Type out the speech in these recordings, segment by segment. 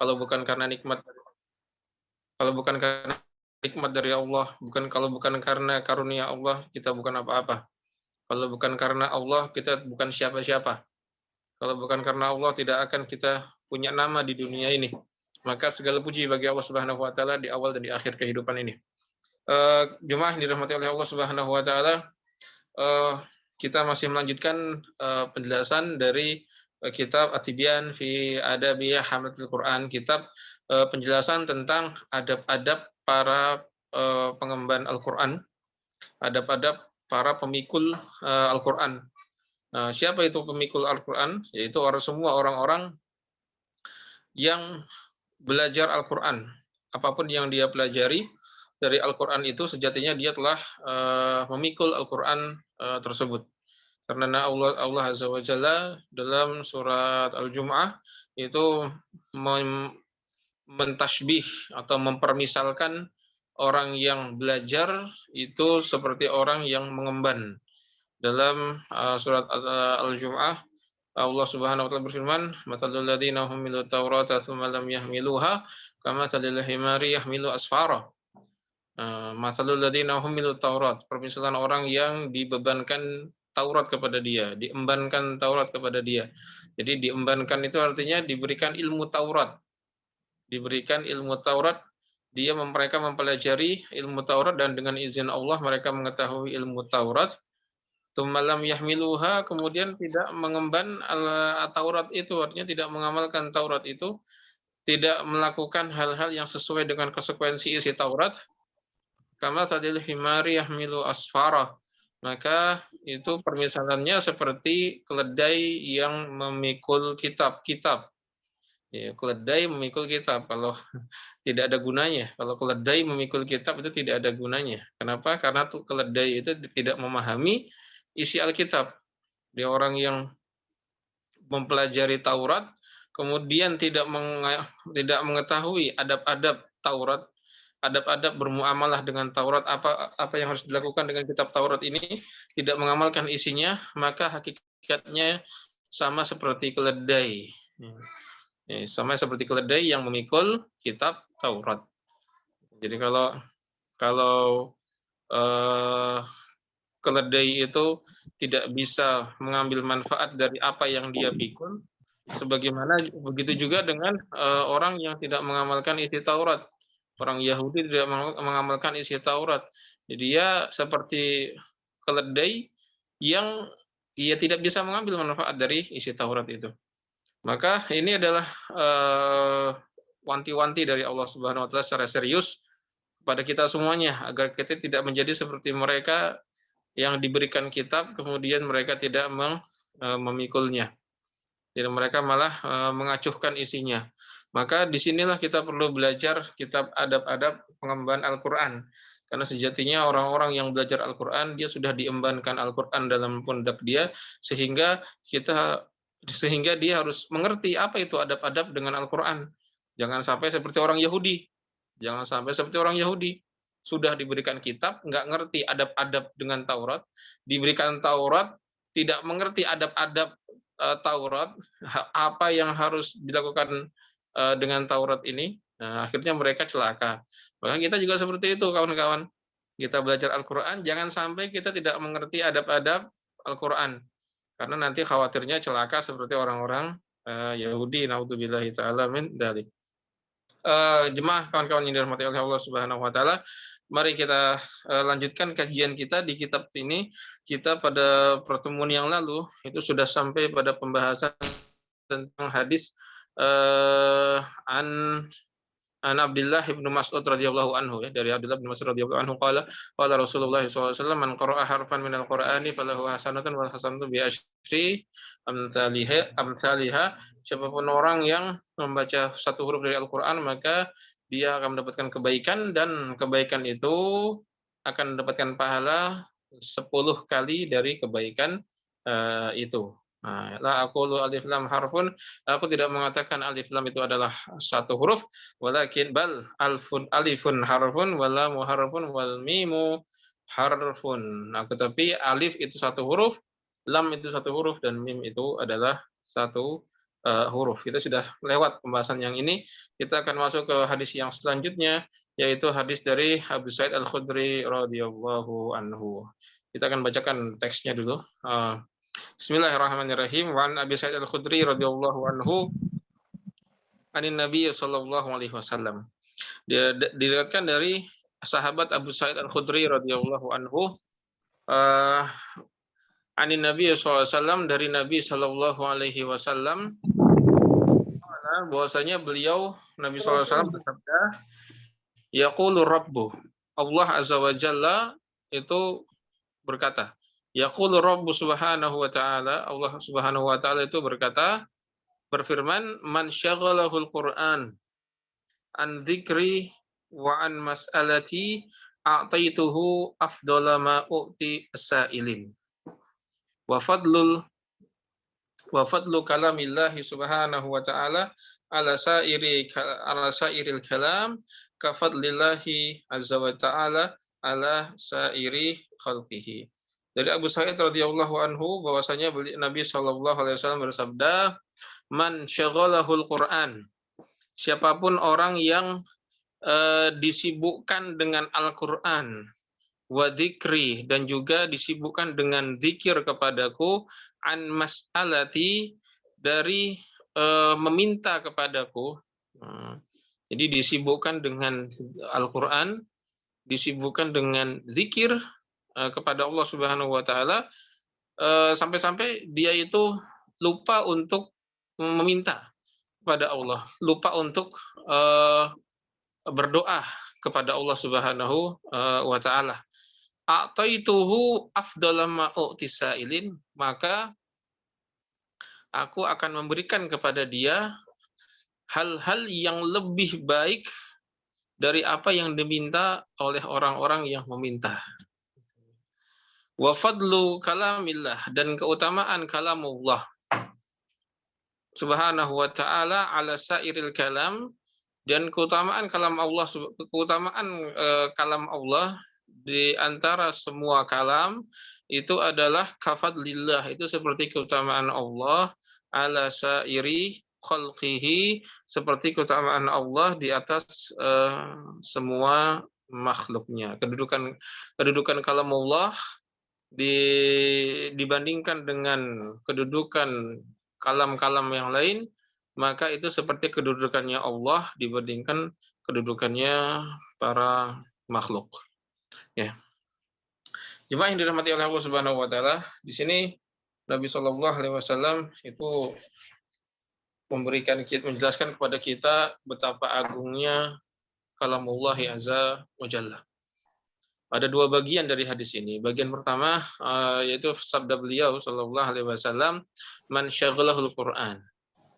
Kalau bukan karena nikmat kalau bukan karena nikmat dari Allah, kalau bukan karena karunia Allah, kita bukan apa-apa. Kalau bukan karena Allah, kita bukan siapa-siapa. Kalau bukan karena Allah, tidak akan kita punya nama di dunia ini. Maka segala puji bagi Allah Subhanahu wa taala di awal dan di akhir kehidupan ini. Jemaah yang dirahmati oleh Allah Subhanahu wa taala, kita masih melanjutkan penjelasan dari kitab At-Tibyan fi Adabiyah Hamatul Quran, kitab penjelasan tentang adab-adab para pengemban Al-Quran, adab-adab para pemikul Al-Quran. Siapa itu pemikul Al-Quran? Yaitu semua orang-orang yang belajar Al-Quran. Apapun yang dia pelajari dari Al-Quran itu sejatinya dia telah memikul Al-Quran tersebut. Karena Allah Azza wa Jalla dalam surat Al-Jum'ah itu mentasbih atau mempermisalkan orang yang belajar itu seperti orang yang mengemban. Dalam surat Al-Jum'ah, Allah Subhanahu wa taala berfirman, "Matalul ladzina humilut Taurata tsumma lam yahmiluha kamathalil himari yahmilu asfara." Matalul ladzina humilut Taurat, permisalan orang yang dibebankan Taurat kepada dia, diembankan Taurat kepada dia. Jadi diembankan itu artinya diberikan ilmu Taurat. Diberikan ilmu Taurat, mereka mempelajari ilmu Taurat dan dengan izin Allah mereka mengetahui ilmu Taurat. Tumalam yahmiluha, kemudian tidak mengemban Taurat itu, artinya tidak mengamalkan Taurat itu, tidak melakukan hal-hal yang sesuai dengan konsekuensi isi Taurat. Kama tadil himari yahmilu asfara, maka itu permisalannya seperti keledai yang memikul kitab-kitab. Ya, keledai memikul kitab, kalau tidak ada gunanya. Kalau keledai memikul kitab itu tidak ada gunanya. Kenapa? Karena tuh keledai itu tidak memahami isi Alkitab. Dia orang yang mempelajari Taurat, kemudian tidak mengetahui adab-adab Taurat, adab-adab bermuamalah dengan Taurat, apa yang harus dilakukan dengan kitab Taurat ini, tidak mengamalkan isinya, maka hakikatnya sama seperti keledai. Sama seperti keledai yang memikul kitab Taurat. Jadi kalau keledai itu tidak bisa mengambil manfaat dari apa yang dia pikul, sebagaimana begitu juga dengan orang yang tidak mengamalkan isi Taurat. Orang Yahudi tidak mengamalkan isi Taurat. Jadi dia seperti keledai yang ia tidak bisa mengambil manfaat dari isi Taurat itu. Maka ini adalah wanti-wanti dari Allah Subhanahu wa taala secara serius kepada kita semuanya, agar kita tidak menjadi seperti mereka yang diberikan kitab kemudian mereka tidak memikulnya. Jadi mereka malah mengacuhkan isinya. Maka disinilah kita perlu belajar kitab adab-adab pengemban Al-Quran. Karena sejatinya orang-orang yang belajar Al-Quran, dia sudah diembankan Al-Quran dalam pundak dia, sehingga dia harus mengerti apa itu adab-adab dengan Al-Quran. Jangan sampai seperti orang Yahudi. Jangan sampai seperti orang Yahudi. Sudah diberikan kitab, nggak ngerti adab-adab dengan Taurat. Diberikan Taurat, tidak mengerti adab-adab Taurat, apa yang harus dilakukan dengan Taurat ini. Nah, akhirnya mereka celaka. Maka kita juga seperti itu, kawan-kawan. Kita belajar Al-Quran, jangan sampai kita tidak mengerti adab-adab Al-Quran. Karena nanti khawatirnya celaka seperti orang-orang Yahudi, naudzubillahi ta'ala min dzalik. Jemaah kawan-kawan yang dirahmati oleh Allah Subhanahu wa taala, mari kita lanjutkan kajian kita di kitab ini. Kita pada pertemuan yang lalu itu sudah sampai pada pembahasan tentang hadis an Abdullah bin Mas'ud radhiyallahu anhu, ya, dari Abdullah bin Mas'ud radhiyallahu anhu qala Rasulullah sallallahu alaihi wasallam, man qara'a harfan minal Qur'ani falahu hasanatun wal hasanatu bi asyri amsalha. Siapapun orang yang membaca satu huruf dari Al-Qur'an, maka dia akan mendapatkan kebaikan, dan kebaikan itu akan mendapatkan pahala 10 kali dari kebaikan itu. Nah, la aqulu alif lam harfun, aku tidak mengatakan alif lam itu adalah satu huruf, walakin bal alifun harfun wala muharrafun wal mimu harfun. Nah, tetapi alif itu satu huruf, lam itu satu huruf, dan mim itu adalah satu huruf. Kita sudah lewat pembahasan yang ini. Kita akan masuk ke hadis yang selanjutnya, yaitu hadis dari Abu Sa'id Al-Khudri radhiyallahu anhu. Kita akan bacakan teksnya dulu. Bismillahirrahmanirrahim. Wa an Abi Sa'id Al-Khudri radhiyallahu anhu anin Nabi sallallahu alaihi wasallam. Diriwayatkan dari sahabat Abu Sa'id Al-Khudri radhiyallahu anhu anin Nabi sallallahu alaihi wasallam, dari Nabi sallallahu alaihi wasallam, bahwasanya beliau Nabi sallallahu alaihi wasallam bersabda, yaqulu rabbu, Allah azza wa jalla itu berkata, yaqulu rabbu subhanahu wa ta'ala, Allah subhanahu wa ta'ala itu berfirman, man syaghalahul Qur'an an dzikri wa an mas'alati a'taituhu afdala ma u'ti as-sa'ilin wa fadlu kalamillahi subhanahu wa ta'ala ala sa'iril kalam ka fadlillahi azza wa ta'ala ala sa'iri khalqihi. Dari Abu Sa'id radhiyallahu anhu bahwasanya Nabi sallallahu alaihi wasallam bersabda, man syaghalahul Qur'an, siapapun orang yang disibukkan dengan Al-Qur'an, wa dzikri, dan juga disibukkan dengan zikir kepadaku, an mas'alati, dari meminta kepadaku. Jadi disibukkan dengan Al-Qur'an, disibukkan dengan zikir kepada Allah Subhanahu wa taala, sampai-sampai dia itu lupa untuk meminta kepada Allah, lupa untuk berdoa kepada Allah Subhanahu wa taala. A'taituhu afdala ma u'tisailin, maka aku akan memberikan kepada dia hal-hal yang lebih baik dari apa yang diminta oleh orang-orang yang meminta. Wa fadlu kalamillah, dan keutamaan kalamullah subhanahu wa ta'ala ala sairil kalam, dan keutamaan kalam Allah, kalam Allah di antara semua kalam itu adalah kafadlillah, itu seperti keutamaan Allah, ala sairi khalqihi, seperti keutamaan Allah di atas semua makhluknya. Kedudukan kalamullah dibandingkan dengan kedudukan kalam-kalam yang lain, maka itu seperti kedudukannya Allah dibandingkan kedudukannya para makhluk. Ya. Jemaah yang dirahmati oleh Allah Subhanahu wa taala, di sini Nabi Shallallahu alaihi wasallam itu menjelaskan kepada kita betapa agungnya kalamullah azza wa jalla. Ada dua bagian dari hadis ini. Bagian pertama yaitu sabda beliau sallallahu alaihi wasallam, man syaghalahul Qur'an.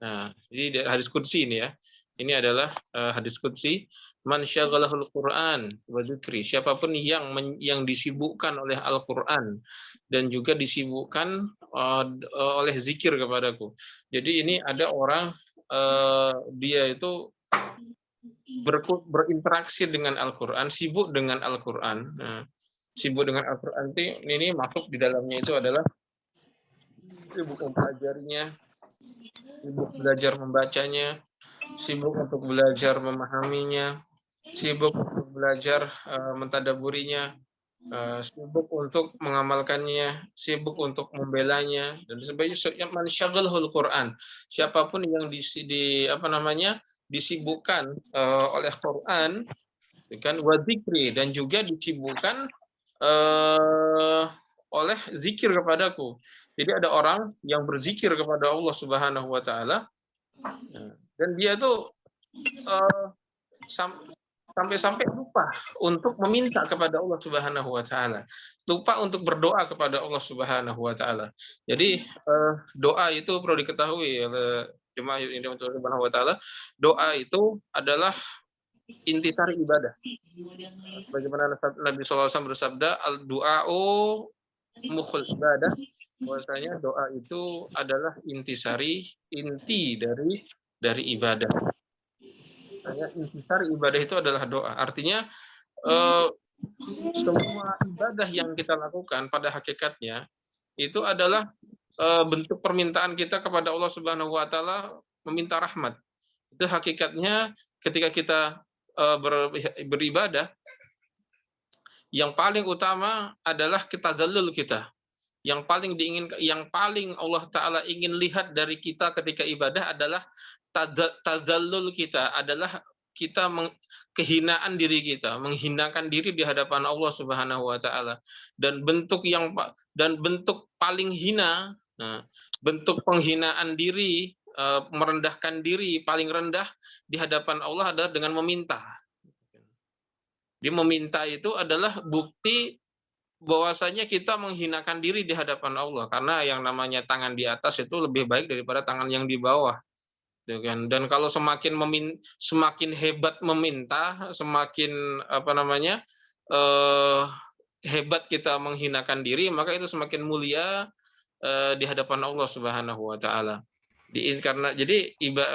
Nah, jadi hadis qudsi ini ya. Ini adalah hadis qudsi, man syaghalahul Qur'an wa dzikri. Siapapun yang disibukkan oleh Al-Qur'an dan juga disibukkan oleh zikir kepadaku. Jadi ini ada orang dia itu berinteraksi dengan Al-Qur'an, sibuk dengan Al-Qur'an. Nah, sibuk dengan Al-Qur'an ini masuk di dalamnya itu adalah sibuk mempelajarinya, sibuk belajar membacanya, sibuk untuk belajar memahaminya, sibuk untuk belajar mentadaburinya, sibuk untuk mengamalkannya, sibuk untuk membelanya, dan sebagainya. Man syaghalahul Qur'an, siapapun yang disibukkan oleh Quran, kan, wa dzikri, dan juga disibukkan oleh zikir kepadaku. Jadi ada orang yang berzikir kepada Allah Subhanahu wa taala, dan dia tuh sampai-sampai lupa untuk meminta kepada Allah Subhanahu wa taala. Lupa untuk berdoa kepada Allah Subhanahu wa taala. Jadi doa itu perlu diketahui oleh jemaah yang dirahmati Allah Subhanahu wa taala, doa itu adalah intisari ibadah. Bagaimana Nabi SAW bersabda, al-du'a'u mukhul ibadah, bahwasanya doa itu adalah inti dari ibadah. Intisari ibadah itu adalah doa. Artinya semua ibadah yang kita lakukan pada hakikatnya itu adalah bentuk permintaan kita kepada Allah Subhanahu wa taala meminta rahmat. Itu hakikatnya ketika kita beribadah, yang paling utama adalah kita zalul kita. Yang paling Allah taala ingin lihat dari kita ketika ibadah adalah tazallul kita, adalah kita kehinaan diri kita, menghinakan diri di hadapan Allah Subhanahu wa taala. Dan bentuk paling hina, nah, bentuk penghinaan diri, merendahkan diri paling rendah di hadapan Allah adalah dengan meminta. Dia meminta itu adalah bukti bahwasanya kita menghinakan diri di hadapan Allah, karena yang namanya tangan di atas itu lebih baik daripada tangan yang di bawah, gitu kan. Dan kalau semakin hebat meminta, semakin hebat kita menghinakan diri, maka itu semakin mulia di hadapan Allah Subhanahu wa taala.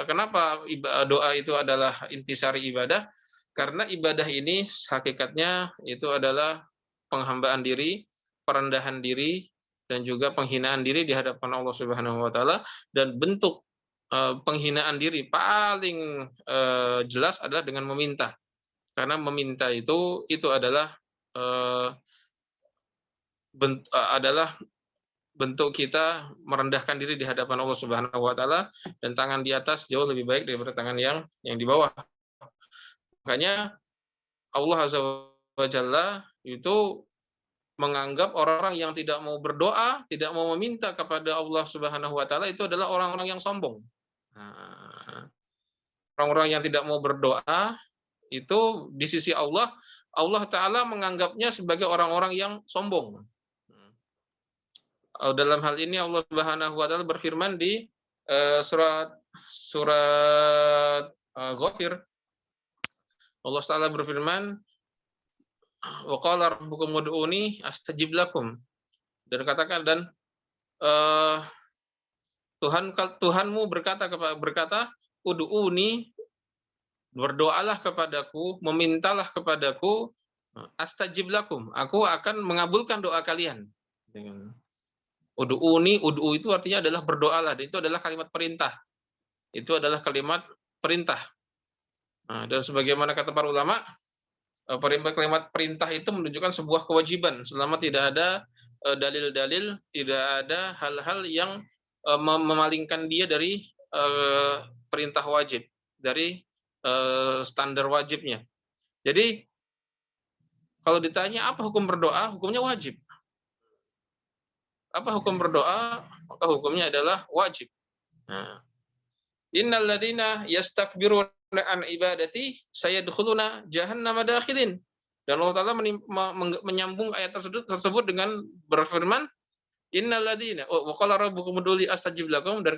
Kenapa doa itu adalah intisari ibadah? Karena ibadah ini hakikatnya itu adalah penghambaan diri, perendahan diri, dan juga penghinaan diri di hadapan Allah Subhanahu wa taala. Dan bentuk penghinaan diri paling jelas adalah dengan meminta. Karena meminta itu adalah bentuk kita merendahkan diri di hadapan Allah Subhanahu wa taala, dan tangan di atas jauh lebih baik daripada tangan yang di bawah. Makanya Allah Azza wa Jalla itu menganggap orang-orang yang tidak mau berdoa, tidak mau meminta kepada Allah Subhanahu wa taala itu adalah orang-orang yang sombong. Nah, orang-orang yang tidak mau berdoa itu di sisi Allah, Allah taala menganggapnya sebagai orang-orang yang sombong. Dalam hal ini Allah Subhanahu wa taala berfirman di surat Ghafir. Allah taala berfirman, wa qala rabbukum ud'uni astajib lakum. Dan katakan, dan Tuhanmu berkata ud'uni, berdoalah kepadaku, memintalah kepadaku, astajib lakum, aku akan mengabulkan doa kalian. Ud'uni, ud'u itu artinya adalah berdoalah, dan itu adalah kalimat perintah. Itu adalah kalimat perintah. Nah, dan sebagaimana kata para ulama, kalimat perintah itu menunjukkan sebuah kewajiban selama tidak ada dalil-dalil, tidak ada hal-hal yang memalingkan dia dari perintah wajib, dari standar wajibnya. Jadi kalau ditanya apa hukum berdoa, hukumnya wajib. Apa hukum berdoa? Maka hukumnya adalah wajib. Nah, innal ladzina yastakbiruna an ibadati sayadkhuluna jahannama dakhilin. Dan Allah Ta'ala menyambung ayat tersebut dengan berfirman, innal ladzina wa qala rabbukum ud'uni astajib lakum, dan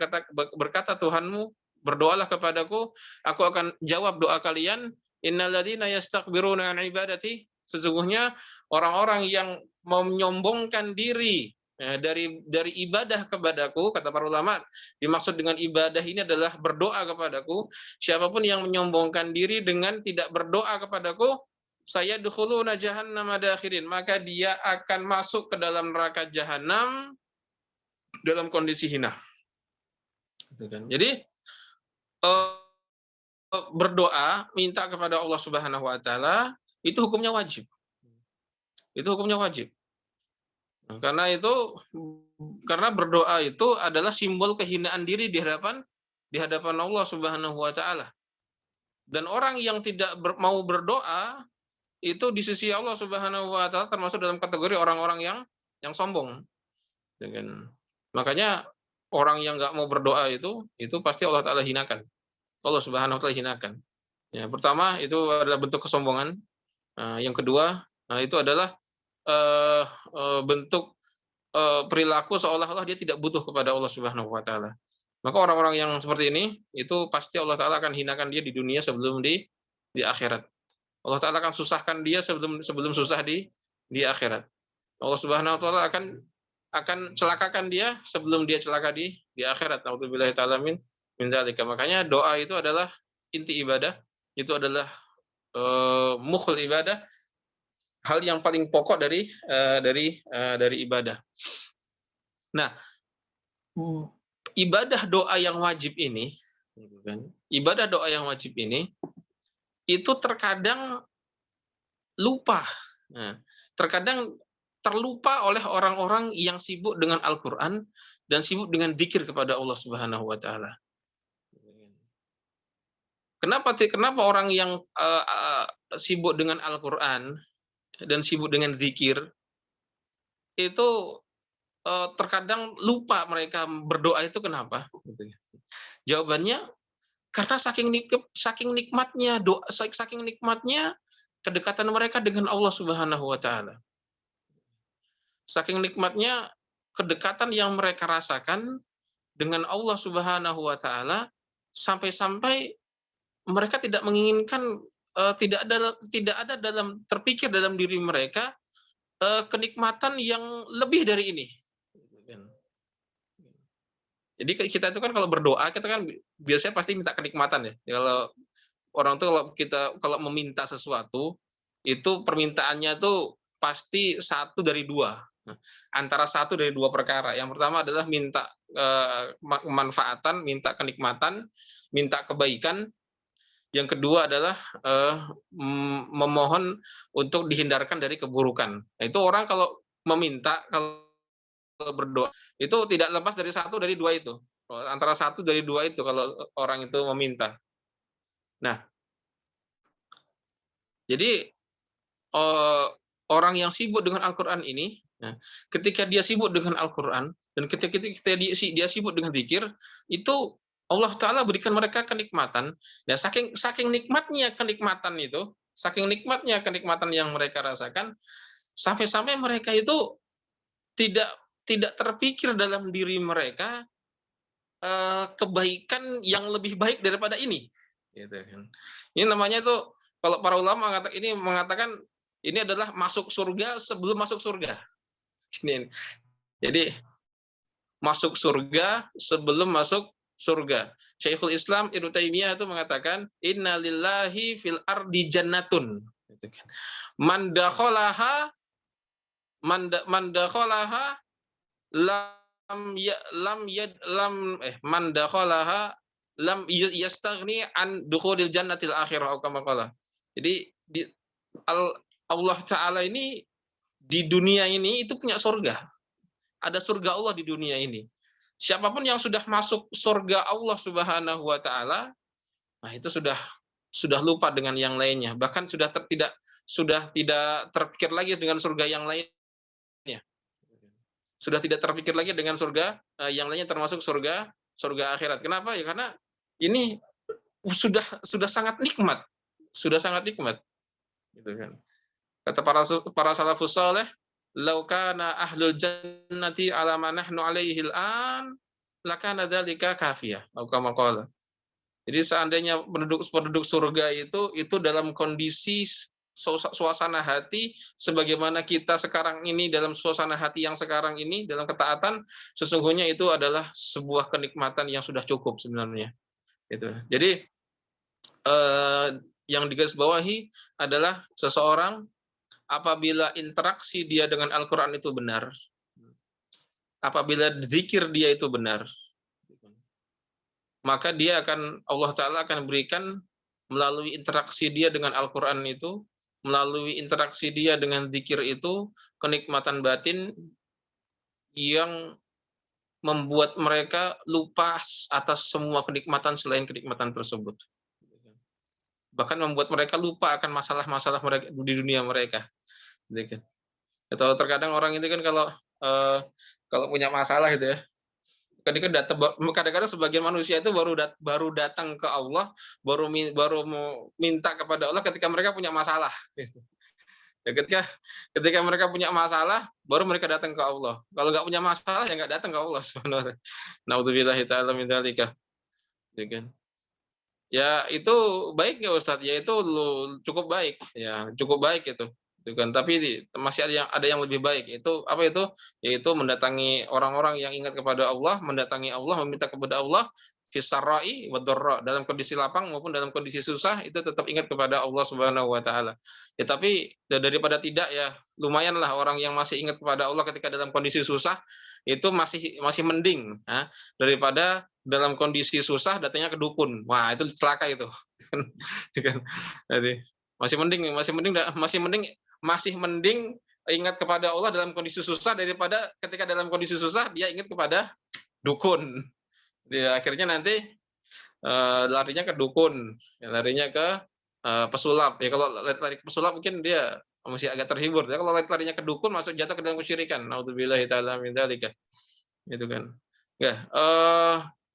berkata Tuhanmu, berdoalah kepadaku, aku akan jawab doa kalian. Innal ladzina yastakbiruna an ibadati, sesungguhnya orang-orang yang menyombongkan diri dari ibadah kepadaku, kata para ulama, dimaksud dengan ibadah ini adalah berdoa kepadaku. Siapapun yang menyombongkan diri dengan tidak berdoa kepadaku, saya dukhuluna jahannam dakhirin, maka dia akan masuk ke dalam neraka jahanam dalam kondisi hina. Jadi berdoa, minta kepada Allah Subhanahu wa taala itu hukumnya wajib. Itu hukumnya wajib. Karena berdoa itu adalah simbol kehinaan diri di hadapan Allah Subhanahu wa taala. Dan orang yang tidak mau berdoa itu di sisi Allah Subhanahu wa taala termasuk dalam kategori orang-orang yang sombong. Makanya orang yang nggak mau berdoa itu pasti Allah taala hinakan. Allah Subhanahu wa taala hinakan. Ya, pertama itu adalah bentuk kesombongan. Yang kedua, itu adalah bentuk perilaku seolah-olah dia tidak butuh kepada Allah Subhanahu wa taala. Maka orang-orang yang seperti ini itu pasti Allah taala akan hinakan dia di dunia sebelum di akhirat. Allah taala akan susahkan dia sebelum susah di akhirat. Allah Subhanahu wa taala akan celakakan dia sebelum dia celaka di akhirat. Nauzubillahi taala min dzalika. Makanya doa itu adalah inti ibadah, itu adalah mukhul ibadah, hal yang paling pokok dari ibadah. Nah, ibadah doa yang wajib ini, gitu kan, ibadah doa yang wajib ini itu terkadang lupa. Nah, terkadang terlupa oleh orang-orang yang sibuk dengan Al-Quran dan sibuk dengan zikir kepada Allah Subhanahu wa Ta'ala. Kenapa orang yang sibuk dengan Al-Quran dan sibuk dengan zikir itu terkadang lupa mereka berdoa itu kenapa? Jawabannya karena saking nikmatnya doa, saking nikmatnya kedekatan mereka dengan Allah Subhanahu wa Ta'ala. Saking nikmatnya kedekatan yang mereka rasakan dengan Allah Subhanahu wa Ta'ala, sampai-sampai mereka tidak menginginkan, tidak ada dalam terpikir dalam diri mereka kenikmatan yang lebih dari ini. Jadi kita itu kan kalau berdoa, kita kan biasanya pasti minta kenikmatan ya. Kalau orang tuh kalau meminta sesuatu, itu permintaannya tuh pasti satu dari dua. Antara satu dari dua perkara. Yang pertama adalah minta kemanfaatan, minta kenikmatan, minta kebaikan. Yang kedua adalah memohon untuk dihindarkan dari keburukan. Nah, itu orang kalau meminta, kalau berdoa itu tidak lepas dari satu dari dua itu, antara satu dari dua itu kalau orang itu meminta. Nah, jadi orang yang sibuk dengan Al-Quran ini, nah, ketika dia sibuk dengan Al-Quran dan ketika dia sibuk dengan zikir, itu Allah Ta'ala berikan mereka kenikmatan. Dan saking nikmatnya kenikmatan itu, saking nikmatnya kenikmatan yang mereka rasakan, sampai-sampai mereka itu tidak terpikir dalam diri mereka kebaikan yang lebih baik daripada ini. Gitu kan. Ini namanya tuh kalau para ulama mengatakan ini adalah masuk surga sebelum masuk surga. Jadi masuk surga sebelum masuk surga. Syekhul Islam Ibnu Taimiyah itu mengatakan innalillahi fil ardi jannatun. Man dakhalaha man dakhalaha lam yastaghni an dukhulil jannatil akhirah atau kama qala. Jadi Allah Ta'ala ini di dunia ini itu punya surga. Ada surga Allah di dunia ini. Siapapun yang sudah masuk surga Allah Subhanahu wa Ta'ala, nah itu sudah lupa dengan yang lainnya. Bahkan sudah tidak terpikir lagi dengan surga yang lainnya. Sudah tidak terpikir lagi dengan surga yang lainnya, termasuk surga akhirat. Kenapa? Ya karena ini sudah sangat nikmat, gitu kan. Kata para salafus saleh, "Lau kana ahlul jannati ala ma nahnu alaihi al-an, lakana dzalika kafiyah." Atau kama qala. Jadi seandainya penduduk surga itu dalam kondisi suasana hati sebagaimana kita sekarang ini, dalam suasana hati yang sekarang ini dalam ketaatan, sesungguhnya itu adalah sebuah kenikmatan yang sudah cukup sebenarnya. Gitu. Jadi yang digarisbawahi adalah seseorang apabila interaksi dia dengan Al-Quran itu benar, apabila zikir dia itu benar, maka Allah Ta'ala akan berikan melalui interaksi dia dengan Al-Quran itu, melalui interaksi dia dengan zikir itu, kenikmatan batin yang membuat mereka lupa atas semua kenikmatan selain kenikmatan tersebut. Bahkan membuat mereka lupa akan masalah-masalah mereka di dunia mereka. Atau terkadang orang itu kan kalau punya masalah gitu ya, kadang-kadang sebagian manusia itu baru datang ke Allah, baru minta kepada Allah ketika mereka punya masalah. Ya, ketika mereka punya masalah, baru mereka datang ke Allah. Kalau nggak punya masalah, ya nggak datang ke Allah. Naudzubillahi ta'ala min dzalika. Ya itu baik ya Ustadz, ya itu cukup baik, ya cukup baik itu kan. Tapi masih ada yang lebih baik. Itu apa itu? Yaitu mendatangi orang-orang yang ingat kepada Allah, mendatangi Allah, meminta kepada Allah, fisarra'i wadharra, dalam kondisi lapang maupun dalam kondisi susah itu tetap ingat kepada Allah Subhanahu wa taala. Ya tapi daripada tidak ya, lumayanlah orang yang masih ingat kepada Allah ketika dalam kondisi susah itu masih masih mending ya, daripada dalam kondisi susah datangnya ke dukun. Wah, itu celaka itu. Kan. Jadi masih mending ingat kepada Allah dalam kondisi susah daripada ketika dalam kondisi susah dia ingat kepada dukun. Dia akhirnya nanti larinya ke dukun, larinya ke pesulap. Ya kalau lari ke pesulap mungkin dia masih agak terhibur. Ya kalau larinya ke dukun masuk jatuh ke dalam kesyirikan. Naudzubillahi taala min dzalika. Gitu kan. Ya,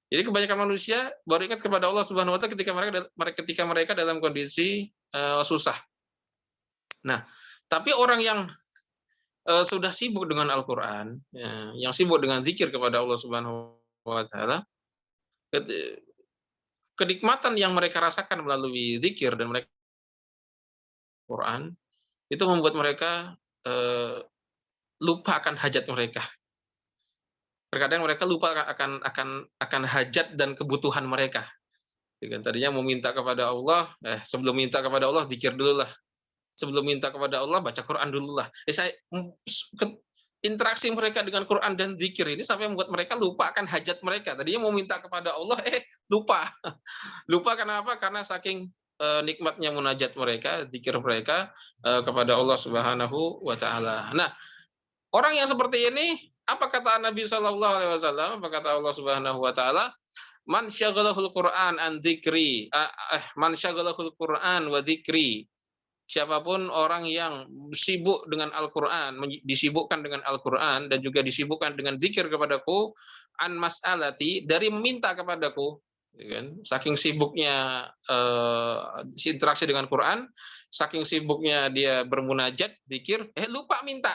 jadi kebanyakan manusia baru ingat kepada Allah Subhanahu wa taala ketika mereka dalam kondisi susah. Nah, tapi orang yang sudah sibuk dengan Al-Qur'an, ya, yang sibuk dengan zikir kepada Allah Subhanahu wa taala, kenikmatan yang mereka rasakan melalui zikir dan mereka Quran itu membuat mereka lupa akan hajat mereka. Terkadang mereka lupa akan hajat dan kebutuhan mereka. Tadinya mau minta kepada Allah, sebelum minta kepada Allah zikir dulu lah. Sebelum minta kepada Allah baca Quran dulu lah. Interaksi mereka dengan Quran dan zikir ini sampai membuat mereka lupa akan hajat mereka. Tadinya mau minta kepada Allah, lupa. Lupa kenapa? Karena saking nikmatnya munajat mereka, zikir mereka kepada Allah Subhanahu wa taala. Nah, orang yang seperti ini, apa kata Nabi Shallallahu alaihi wasallam? Apa kata Allah Subhanahu wa taala? Man syaghalahul Qur'an an dzikri, man syaghalahul Qur'an wa dzikri. Siapapun orang yang sibuk dengan Al-Qur'an, disibukkan dengan Al-Qur'an dan juga disibukkan dengan zikir kepadaku, an mas'alati, dari meminta kepadaku, kan? Saking sibuknya interaksi dengan Quran, saking sibuknya dia bermunajat, zikir, lupa minta.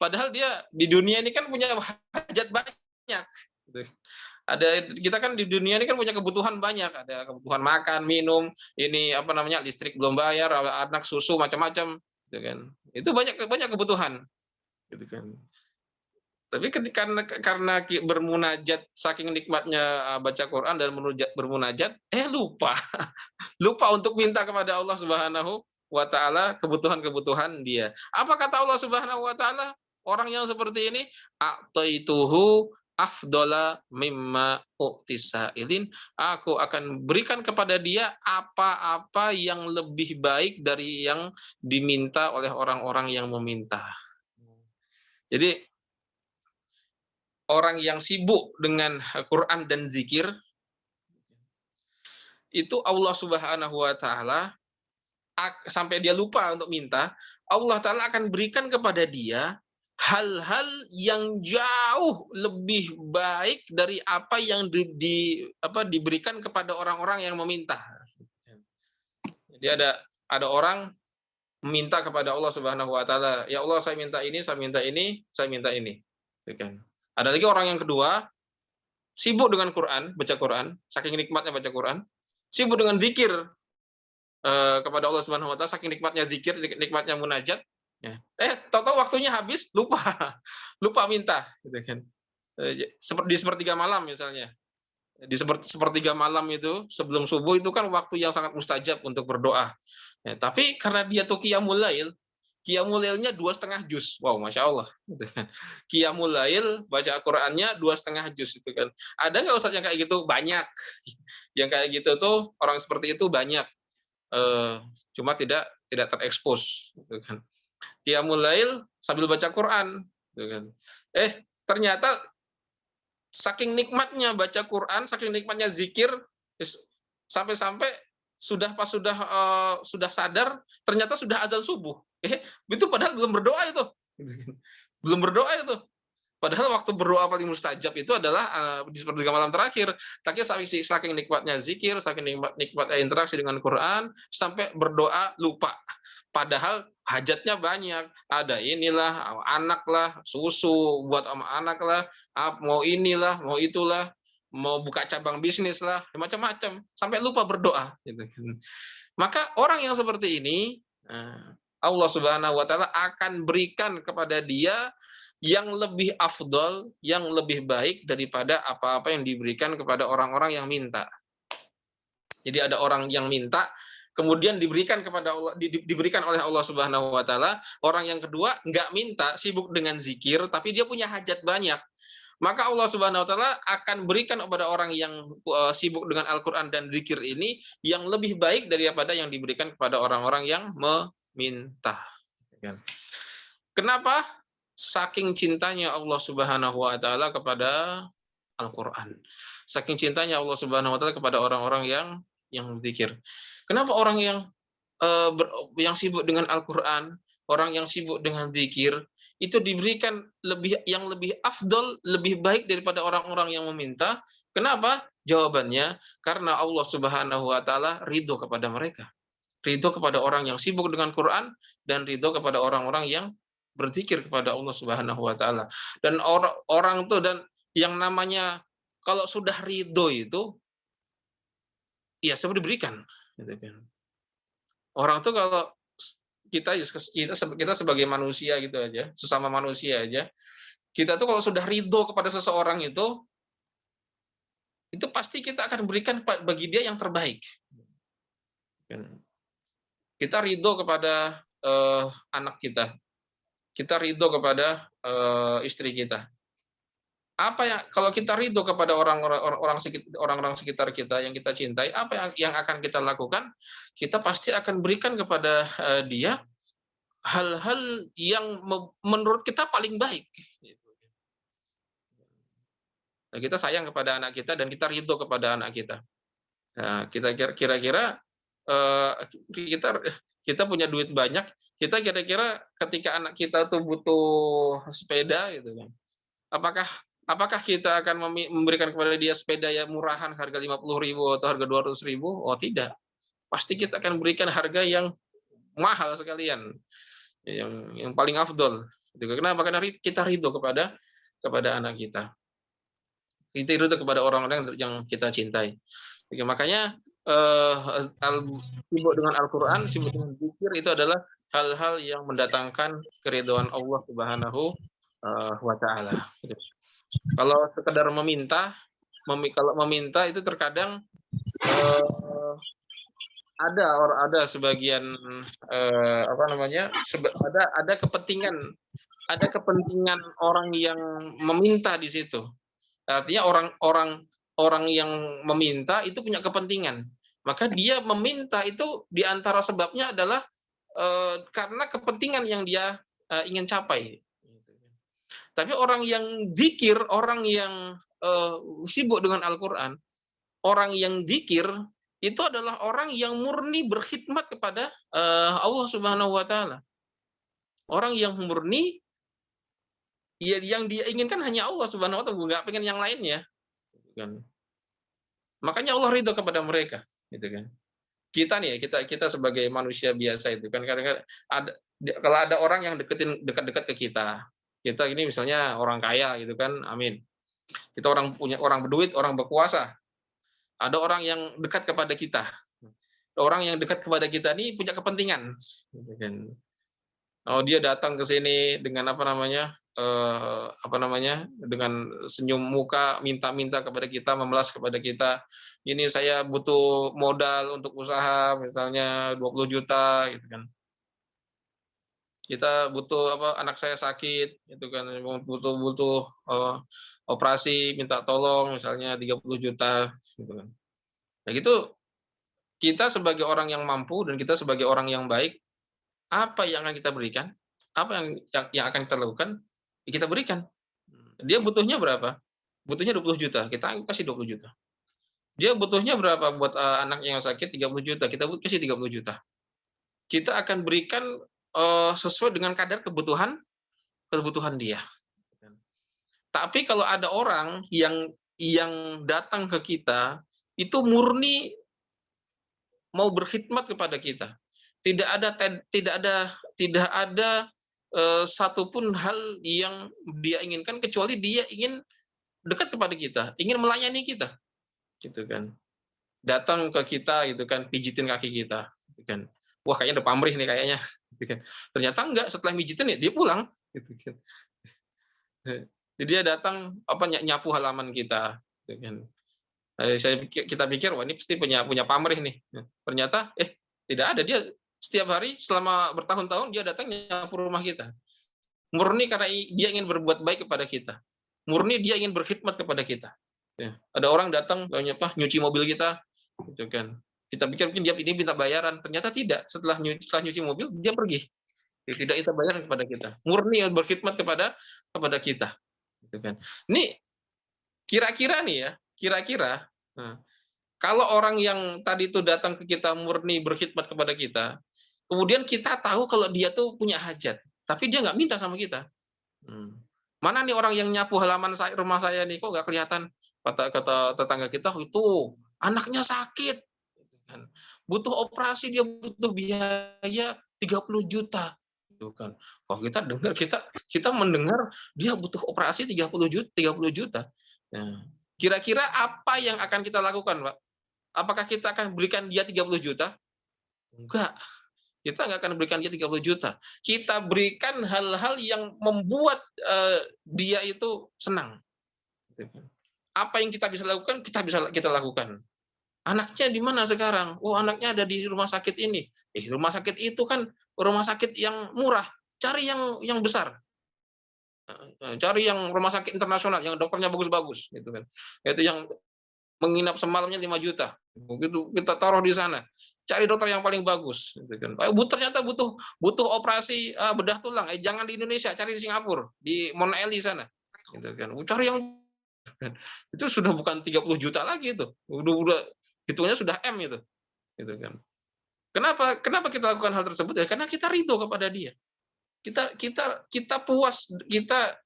Padahal dia di dunia ini kan punya hajat banyak. Kita kan di dunia ini kan punya kebutuhan banyak, ada kebutuhan makan, minum, ini apa namanya, listrik belum bayar, anak susu macam-macam, gitu kan. Itu banyak kebutuhan, gitu kan. Tapi karena bermunajat, saking nikmatnya baca Quran dan bermunajat, lupa. Lupa untuk minta kepada Allah Subhanahu wa taala kebutuhan-kebutuhan dia. Apa kata Allah Subhanahu wa taala? Orang yang seperti ini, a'taituhu afdola mimma u'tisailin, aku akan berikan kepada dia apa-apa yang lebih baik dari yang diminta oleh orang-orang yang meminta. Jadi orang yang sibuk dengan Quran dan zikir itu Allah Subhanahu wa taala sampai dia lupa untuk minta, Allah taala akan berikan kepada dia hal-hal yang jauh lebih baik dari apa yang diberikan kepada orang-orang yang meminta. Jadi ada orang meminta kepada Allah Subhanahu wa taala, ya Allah saya minta ini, saya minta ini, saya minta ini. Ada lagi orang yang kedua, sibuk dengan Quran, baca Quran, saking nikmatnya baca Quran, sibuk dengan zikir kepada Allah Subhanahu wa taala, saking nikmatnya zikir, nikmatnya munajat, ya. Tahu-tahu waktunya habis, lupa minta, gitu kan. Di sepertiga malam misalnya. Di sepertiga malam itu sebelum subuh itu kan waktu yang sangat mustajab untuk berdoa. Ya, tapi karena dia tuh qiyamul lailnya 2,5 juz. Wow, masya Allah. Qiyamul lail baca Qurannya 2,5 juz itu kan. Ada nggak Ustaz yang kayak gitu? Banyak. Yang kayak gitu tuh orang seperti itu banyak. Cuma tidak terekspos. Gitu kan. Qiyamul lail sambil baca Quran. Gitu kan. Ternyata saking nikmatnya baca Quran, saking nikmatnya zikir, sampai-sampai sudah sadar, ternyata sudah azan subuh. Itu padahal belum berdoa itu. Belum berdoa itu. Padahal waktu berdoa paling mustajab itu adalah di sepertiga malam terakhir. Tapi saking nikmatnya zikir, saking nikmatnya interaksi dengan Quran, sampai berdoa lupa. Padahal hajatnya banyak. Ada inilah, anak lah, susu buat sama anak lah, mau inilah, mau itulah, mau buka cabang bisnis lah, macam-macam. Sampai lupa berdoa. Maka orang yang seperti ini, Allah Subhanahu wa taala akan berikan kepada dia yang lebih afdol, yang lebih baik daripada apa-apa yang diberikan kepada orang-orang yang minta. Jadi ada orang yang minta, kemudian diberikan kepada Allah, diberikan oleh Allah Subhanahu Wa Taala. Orang yang kedua nggak minta, sibuk dengan zikir, tapi dia punya hajat banyak. Maka Allah Subhanahu Wa Taala akan berikan kepada orang yang sibuk dengan Al-Quran dan zikir ini yang lebih baik daripada yang diberikan kepada orang-orang yang meminta. Kenapa? Saking cintanya Allah Subhanahu Wa Taala kepada Al-Quran. Saking cintanya Allah Subhanahu Wa Taala kepada orang-orang yang zikir. Kenapa orang yang sibuk dengan Al-Quran, orang yang sibuk dengan zikir, itu diberikan yang lebih afdol, lebih baik daripada orang-orang yang meminta? Kenapa? Jawabannya, karena Allah Subhanahu Wa Taala ridho kepada mereka. Ridho kepada orang yang sibuk dengan Quran, dan ridho kepada orang-orang yang berzikir kepada Allah Subhanahu Wa Taala. Dan orang tuh, dan yang namanya kalau sudah ridho itu, ya seperti diberikan. Gitu kan. Orang tuh kalau kita sebagai manusia gitu aja, sesama manusia aja, kita tuh kalau sudah ridho kepada seseorang itu pasti kita akan berikan bagi dia yang terbaik. Kita ridho kepada anak kita ridho kepada istri kita. Apa yang kalau kita ridho kepada orang-orang sekitar kita yang kita cintai, apa yang akan kita lakukan? Kita pasti akan berikan kepada dia hal-hal yang menurut kita paling baik. Nah, kita sayang kepada anak kita dan kita ridho kepada anak kita. Nah, kita kira-kira kita punya duit banyak, kita kira-kira ketika anak kita tuh butuh sepeda gitu kan. Apakah kita akan memberikan kepada dia sepeda yang murahan harga 50.000 atau harga 200.000? Oh tidak. Pasti kita akan berikan harga yang mahal sekalian. Yang paling afdol. Kenapa? Karena kita ridho kepada anak kita. Kita ridho kepada orang-orang yang kita cintai. Makanya sibuk dengan Al-Quran, sibuk dengan zikir itu adalah hal-hal yang mendatangkan keridhaan Allah Subhanahu wa Ta'ala. Kalau sekedar kalau meminta itu terkadang ada sebagian ada kepentingan orang yang meminta di situ. Artinya orang yang meminta itu punya kepentingan. Maka dia meminta itu di antara sebabnya adalah karena kepentingan yang dia ingin capai. Tapi orang yang zikir, orang yang sibuk dengan Al-Quran, orang yang zikir itu adalah orang yang murni berkhidmat kepada Allah Subhanahu Wa Taala. Orang yang murni, ya yang dia inginkan hanya Allah Subhanahu Wa Taala, nggak pengen yang lainnya. Makanya Allah ridho kepada mereka, gitu kan. Kita sebagai manusia biasa itu kan kadang-kadang kalau ada orang yang dekat-dekat ke kita ini misalnya orang kaya gitu kan, amin. Kita orang berduit, orang berkuasa. Ada orang yang dekat kepada kita. Orang yang dekat kepada kita ini punya kepentingan. Gitu kan. Oh, dia datang ke sini dengan dengan senyum muka, minta-minta kepada kita, memelas kepada kita. Ini saya butuh modal untuk usaha, misalnya 20 juta, gitu kan. Kita butuh anak saya sakit, gitu kan, butuh operasi, minta tolong, misalnya 30 juta, gitu kan. Nah, gitu kita sebagai orang yang mampu dan kita sebagai orang yang baik, apa yang akan kita berikan? Apa yang akan kita lakukan? Ya kita berikan. Dia butuhnya berapa? Butuhnya 20 juta, kita kasih 20 juta. Dia butuhnya berapa buat anak yang sakit? 30 juta, kita kasih 30 juta. Kita akan berikan sesuai dengan kadar kebutuhan dia. Tapi kalau ada orang yang datang ke kita itu murni mau berkhidmat kepada kita, tidak ada satupun hal yang dia inginkan kecuali dia ingin dekat kepada kita, ingin melayani kita, gitu kan. Datang ke kita gitu kan, pijitin kaki kita, gitu kan. Wah, kayaknya udah pamrih nih kayaknya, gitu kan. Ternyata enggak, setelah mijitin ya dia pulang, gitu kan. Jadi dia datang nyapu halaman kita, gitu kan. Kita pikir wah ini pasti punya punya pamrih nih. Ternyata tidak ada, dia setiap hari selama bertahun-tahun dia datang nyapu rumah kita. Murni karena dia ingin berbuat baik kepada kita. Murni dia ingin berkhidmat kepada kita. Ya. Ada orang datang nyuci mobil kita, gitu kan. Kita pikir mungkin dia ini minta bayaran, ternyata tidak. Setelah nyuci mobil dia pergi. Dia tidak minta bayaran kepada kita. Murni berkhidmat kepada kita, gitu kan. Ini kira-kira nih ya, kira-kira kalau orang yang tadi itu datang ke kita murni berkhidmat kepada kita, kemudian kita tahu kalau dia tuh punya hajat, tapi dia nggak minta sama kita. Mana nih orang yang nyapu halaman rumah saya nih, kok nggak kelihatan? Kata tetangga kita, itu anaknya sakit, gitu kan. Butuh operasi, dia butuh biaya 30 juta. Gitu kan. Kalau kita dengar, kita mendengar dia butuh operasi 30 juta. Nah, kira-kira apa yang akan kita lakukan, Pak? Apakah kita akan berikan dia 30 juta? Enggak. Kita nggak akan berikan dia 30 juta. Kita berikan hal-hal yang membuat dia itu senang. Apa yang kita bisa lakukan, kita lakukan. Anaknya di mana sekarang? Oh, anaknya ada di rumah sakit ini. Rumah sakit itu kan rumah sakit yang murah. Cari yang besar. Cari yang rumah sakit internasional, yang dokternya bagus-bagus, gitu kan. Itu yang menginap semalamnya 5 juta. Begitu kita taruh di sana. Cari dokter yang paling bagus, gitu kan. Ternyata butuh operasi bedah tulang. Jangan di Indonesia, cari di Singapura, di Mount Eli sana. Gitu kan. Cari yang itu sudah bukan 30 juta lagi itu. Udah hitungnya sudah M itu. Gitu kan. Kenapa kita lakukan hal tersebut? Ya karena kita ridho kepada dia. Kita puas, kita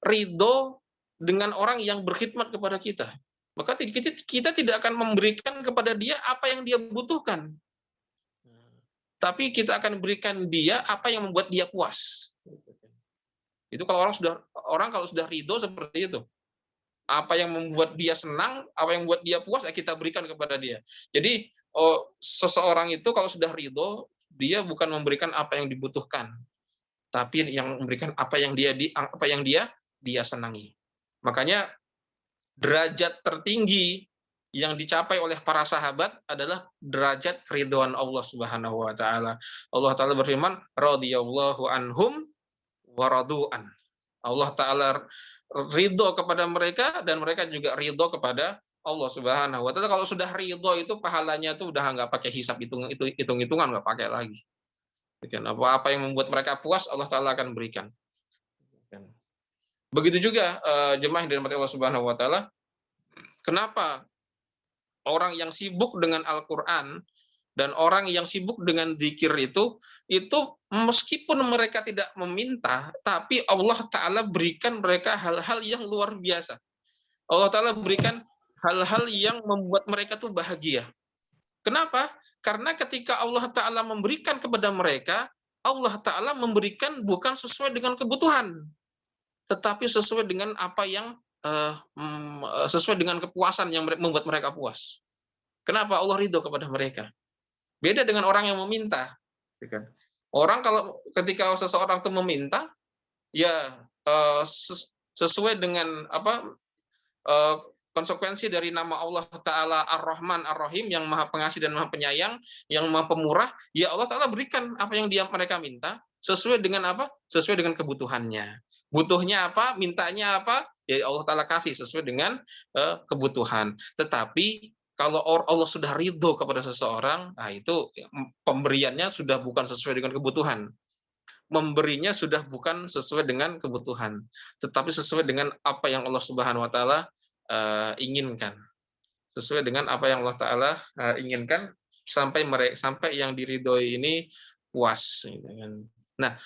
ridho dengan orang yang berkhidmat kepada kita. Maka kita tidak akan memberikan kepada dia apa yang dia butuhkan. Tapi kita akan berikan dia apa yang membuat dia puas. Itu kalau kalau sudah ridho seperti itu. Apa yang membuat dia senang, apa yang membuat dia puas, kita berikan kepada dia. Jadi seseorang itu kalau sudah ridho, dia bukan memberikan apa yang dibutuhkan, tapi yang memberikan apa yang dia senangi. Makanya derajat tertinggi yang dicapai oleh para sahabat adalah derajat keridhaan Allah Subhanahu wa taala. Allah taala berfirman, radhiyallahu anhum wa radu'an. Allah taala ridho kepada mereka dan mereka juga ridho kepada Allah Subhanahu wa taala. Kalau sudah ridho itu pahalanya tuh udah nggak pakai hisab hitung-hitungan, nggak pakai lagi. Apa yang membuat mereka puas, Allah taala akan berikan. Begitu juga jemaah yang dirahmati Allah Subhanahu wa taala, kenapa orang yang sibuk dengan Al-Qur'an dan orang yang sibuk dengan zikir itu meskipun mereka tidak meminta, tapi Allah Ta'ala berikan mereka hal-hal yang luar biasa. Allah Ta'ala berikan hal-hal yang membuat mereka tuh bahagia. Kenapa? Karena ketika Allah Ta'ala memberikan kepada mereka, Allah Ta'ala memberikan bukan sesuai dengan kebutuhan, tetapi sesuai dengan apa yang sesuai dengan kepuasan yang membuat mereka puas. Kenapa? Allah ridho kepada mereka. Beda dengan orang yang meminta. Orang ketika seseorang itu meminta, ya sesuai dengan konsekuensi dari nama Allah Ta'ala Ar-Rahman Ar-Rahim, yang maha pengasih dan maha penyayang, yang maha pemurah, ya Allah Ta'ala berikan apa yang mereka minta, sesuai dengan apa? Sesuai dengan kebutuhannya. Butuhnya apa? Mintanya apa? Ya Allah Ta'ala kasih sesuai dengan kebutuhan. Tetapi kalau Allah sudah ridho kepada seseorang, nah itu pemberiannya sudah bukan sesuai dengan kebutuhan. Memberinya sudah bukan sesuai dengan kebutuhan, tetapi sesuai dengan apa yang Allah Subhanahu wa taala inginkan. Sesuai dengan apa yang Allah Ta'ala inginkan, sampai yang diridhoi ini puas. Nah,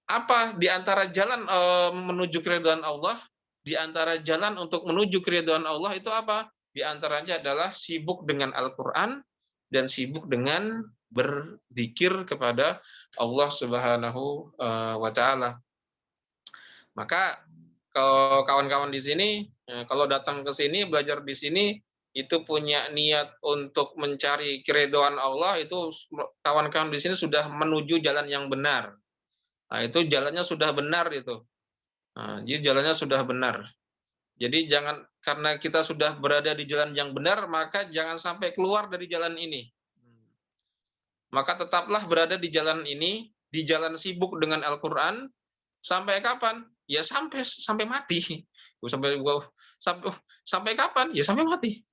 apa di antara jalan menuju keridhaan Allah? Di antara jalan untuk menuju keridhaan Allah itu apa? Di antaranya adalah sibuk dengan Al-Qur'an dan sibuk dengan berzikir kepada Allah Subhanahu wa taala. Maka kalau kawan-kawan di sini, kalau datang ke sini, belajar di sini, itu punya niat untuk mencari keridhaan Allah, itu kawan-kawan di sini sudah menuju jalan yang benar. Nah, itu jalannya sudah benar itu. Nah, jadi jalannya sudah benar. Jadi jangan, karena kita sudah berada di jalan yang benar, maka jangan sampai keluar dari jalan ini. Maka tetaplah berada di jalan ini, di jalan sibuk dengan Al-Quran, sampai kapan? Ya sampai sampai mati. Sampai sampai sampai kapan? Ya sampai mati.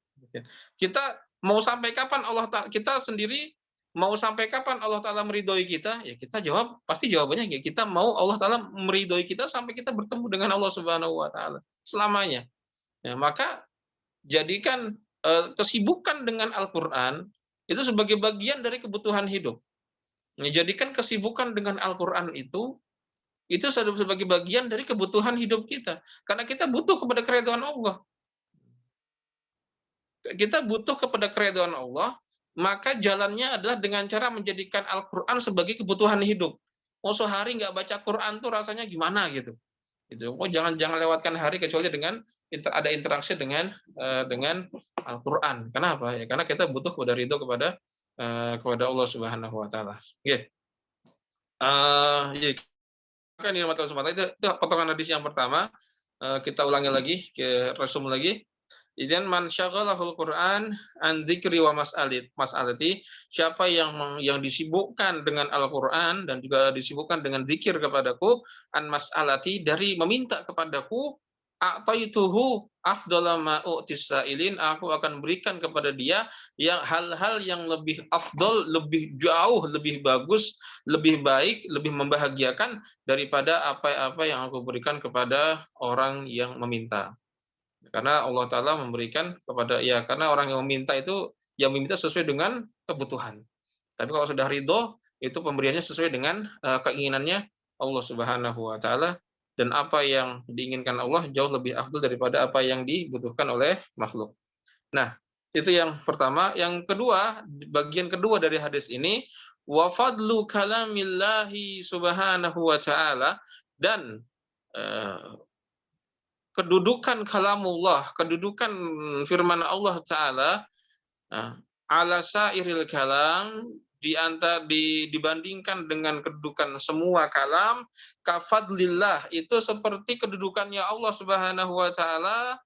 Kita mau sampai kapan Allah Ta'ala, kita sendiri mau sampai kapan Allah Ta'ala meridhoi kita? Ya kita jawab, pasti jawabannya ya kita mau Allah Ta'ala meridhoi kita sampai kita bertemu dengan Allah Subhanahu wa Ta'ala selamanya. Ya, maka jadikan kesibukan dengan Al-Quran itu sebagai bagian dari kebutuhan hidup. Jadikan kesibukan dengan Al-Quran itu sebagai bagian dari kebutuhan hidup kita. Karena kita butuh kepada keridhaan Allah. Kita butuh kepada keridhaan Allah, maka jalannya adalah dengan cara menjadikan Al-Quran sebagai kebutuhan hidup. Oh, sehari nggak baca Quran tuh rasanya gimana gitu. Oh, jangan lewatkan hari kecuali dengan ada interaksi dengan Al-Qur'an. Kenapa? Ya karena kita butuh kepada ridho kepada Allah Subhanahu wa taala. Nggih. Ya, kan ini itu potongan hadis yang pertama. Kita ulangi lagi, resume lagi. Idzan man syaghalahul Qur'an an dzikri wa mas'alati, siapa yang disibukkan dengan Al-Qur'an dan juga disibukkan dengan zikir kepadaku, an mas'alati, dari meminta kepadaku, a'taituhu afdhala ma u'tis sa'ilin, aku akan berikan kepada dia yang hal-hal yang lebih afdol, lebih jauh, lebih bagus, lebih baik, lebih membahagiakan daripada apa-apa yang aku berikan kepada orang yang meminta. Karena Allah Ta'ala memberikan kepada, ya karena orang yang meminta itu yang meminta sesuai dengan kebutuhan. Tapi kalau sudah ridho, itu pemberiannya sesuai dengan keinginannya Allah Subhanahu wa Ta'ala, dan apa yang diinginkan Allah jauh lebih afdal daripada apa yang dibutuhkan oleh makhluk. Nah, itu yang pertama. Yang kedua, bagian kedua dari hadis ini, wa fadlu kalamillahi subhanahu wa ta'ala, dan kedudukan kalamullah, kedudukan firman Allah Ta'ala, ala sairil kalam, dibandingkan dengan kedudukan semua kalam, kafadlillah, itu seperti kedudukannya Allah Subhanahu wa Ta'ala,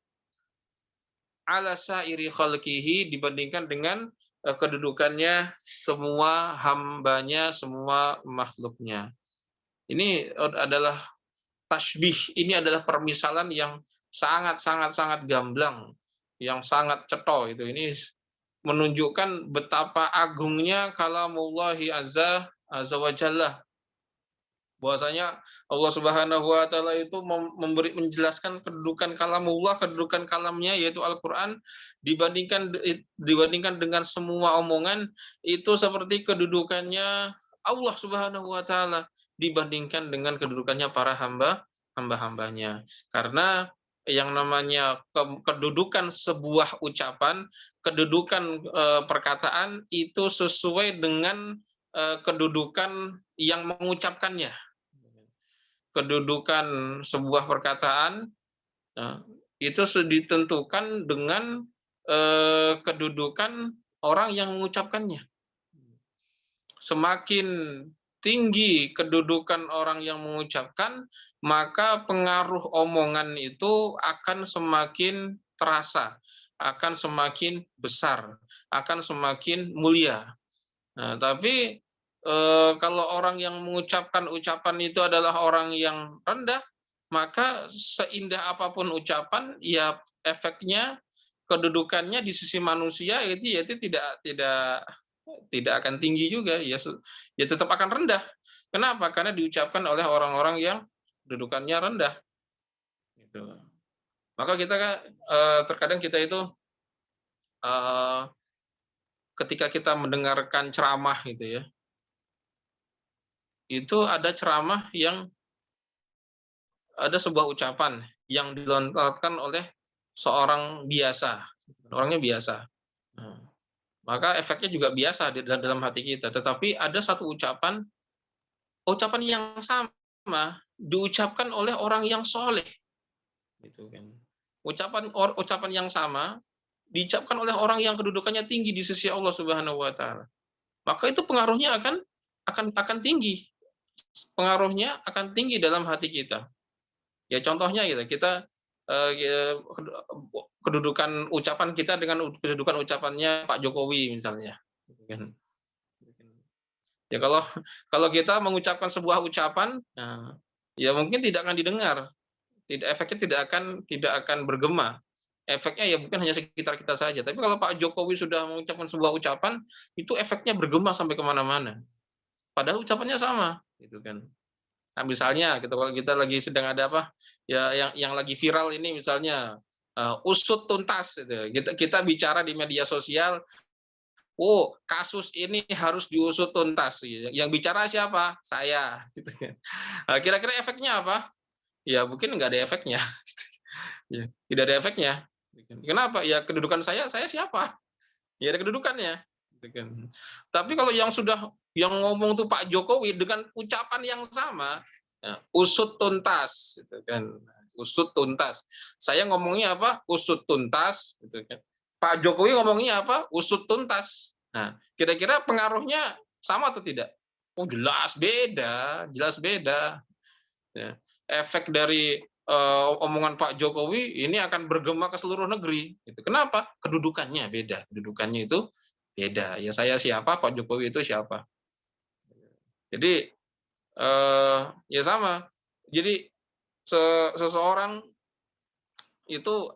ala sairi khalqihi, dibandingkan dengan kedudukannya semua hambanya, semua makhluknya. Ini adalah tasbih, ini adalah permisalan yang sangat gamblang, yang sangat cetha itu. Ini menunjukkan betapa agungnya kalamullahi azza wa jalla. Bahwasanya Allah Subhanahu wa taala itu menjelaskan kedudukan kalamullah, kedudukan kalamnya yaitu Al-Qur'an, dibandingkan dengan semua omongan, itu seperti kedudukannya Allah Subhanahu wa taala dibandingkan dengan kedudukannya para hamba-hambanya. Karena yang namanya kedudukan sebuah ucapan, kedudukan perkataan itu sesuai dengan kedudukan yang mengucapkannya. Kedudukan sebuah perkataan itu ditentukan dengan kedudukan orang yang mengucapkannya. Semakin tinggi kedudukan orang yang mengucapkan, maka pengaruh omongan itu akan semakin terasa, akan semakin besar, akan semakin mulia. Nah, tapi kalau orang yang mengucapkan ucapan itu adalah orang yang rendah, maka seindah apapun ucapan, ya efeknya, kedudukannya di sisi manusia itu tidak akan tinggi juga, ya tetap akan rendah. Kenapa? Karena diucapkan oleh orang-orang yang kedudukannya rendah. Gitu. Maka kita terkadang kita itu ketika kita mendengarkan ceramah gitu ya, itu ada ceramah yang ada sebuah ucapan yang dilontarkan oleh seorang biasa, orangnya biasa. Maka efeknya juga biasa di dalam hati kita. Tetapi ada satu ucapan yang sama diucapkan oleh orang yang soleh. Gitu kan. Ucapan yang sama diucapkan oleh orang yang kedudukannya tinggi di sisi Allah Subhanahu wa taala. Maka itu pengaruhnya akan tinggi. Pengaruhnya akan tinggi dalam hati kita. Ya contohnya gitu, kita kedudukan ucapan kita dengan kedudukan ucapannya Pak Jokowi misalnya. Gitu kan. Ya kalau kalau kita mengucapkan sebuah ucapan, nah, ya mungkin tidak akan didengar, efeknya tidak akan bergema. Efeknya ya bukan hanya sekitar kita saja. Tapi kalau Pak Jokowi sudah mengucapkan sebuah ucapan, itu efeknya bergema sampai kemana-mana. Padahal ucapannya sama, gitu kan. Nah, misalnya gitu kalau kita lagi sedang ada apa ya yang lagi viral ini misalnya usut tuntas gitu. Kita bicara di media sosial, oh kasus ini harus diusut tuntas. Gitu. Yang bicara siapa? Saya. Gitu kan. Nah, kira-kira efeknya apa? Ya mungkin nggak ada efeknya. Ya, tidak ada efeknya. Kenapa? Ya kedudukan saya siapa? Ya ada kedudukannya. Gitu kan. Tapi kalau yang ngomong tuh Pak Jokowi dengan ucapan yang sama, ya, usut tuntas, gitu kan. Usut tuntas. Saya ngomongnya apa? Usut tuntas, gitu kan. Pak Jokowi ngomongnya apa? Usut tuntas. Nah, kira-kira pengaruhnya sama atau tidak? Oh, jelas beda, jelas beda. Ya. Efek dari omongan Pak Jokowi ini akan bergema ke seluruh negeri. Gitu. Kenapa? Kedudukannya beda. Kedudukannya itu beda. Ya saya siapa, Pak Jokowi itu siapa. Jadi ya sama. Jadi seseorang itu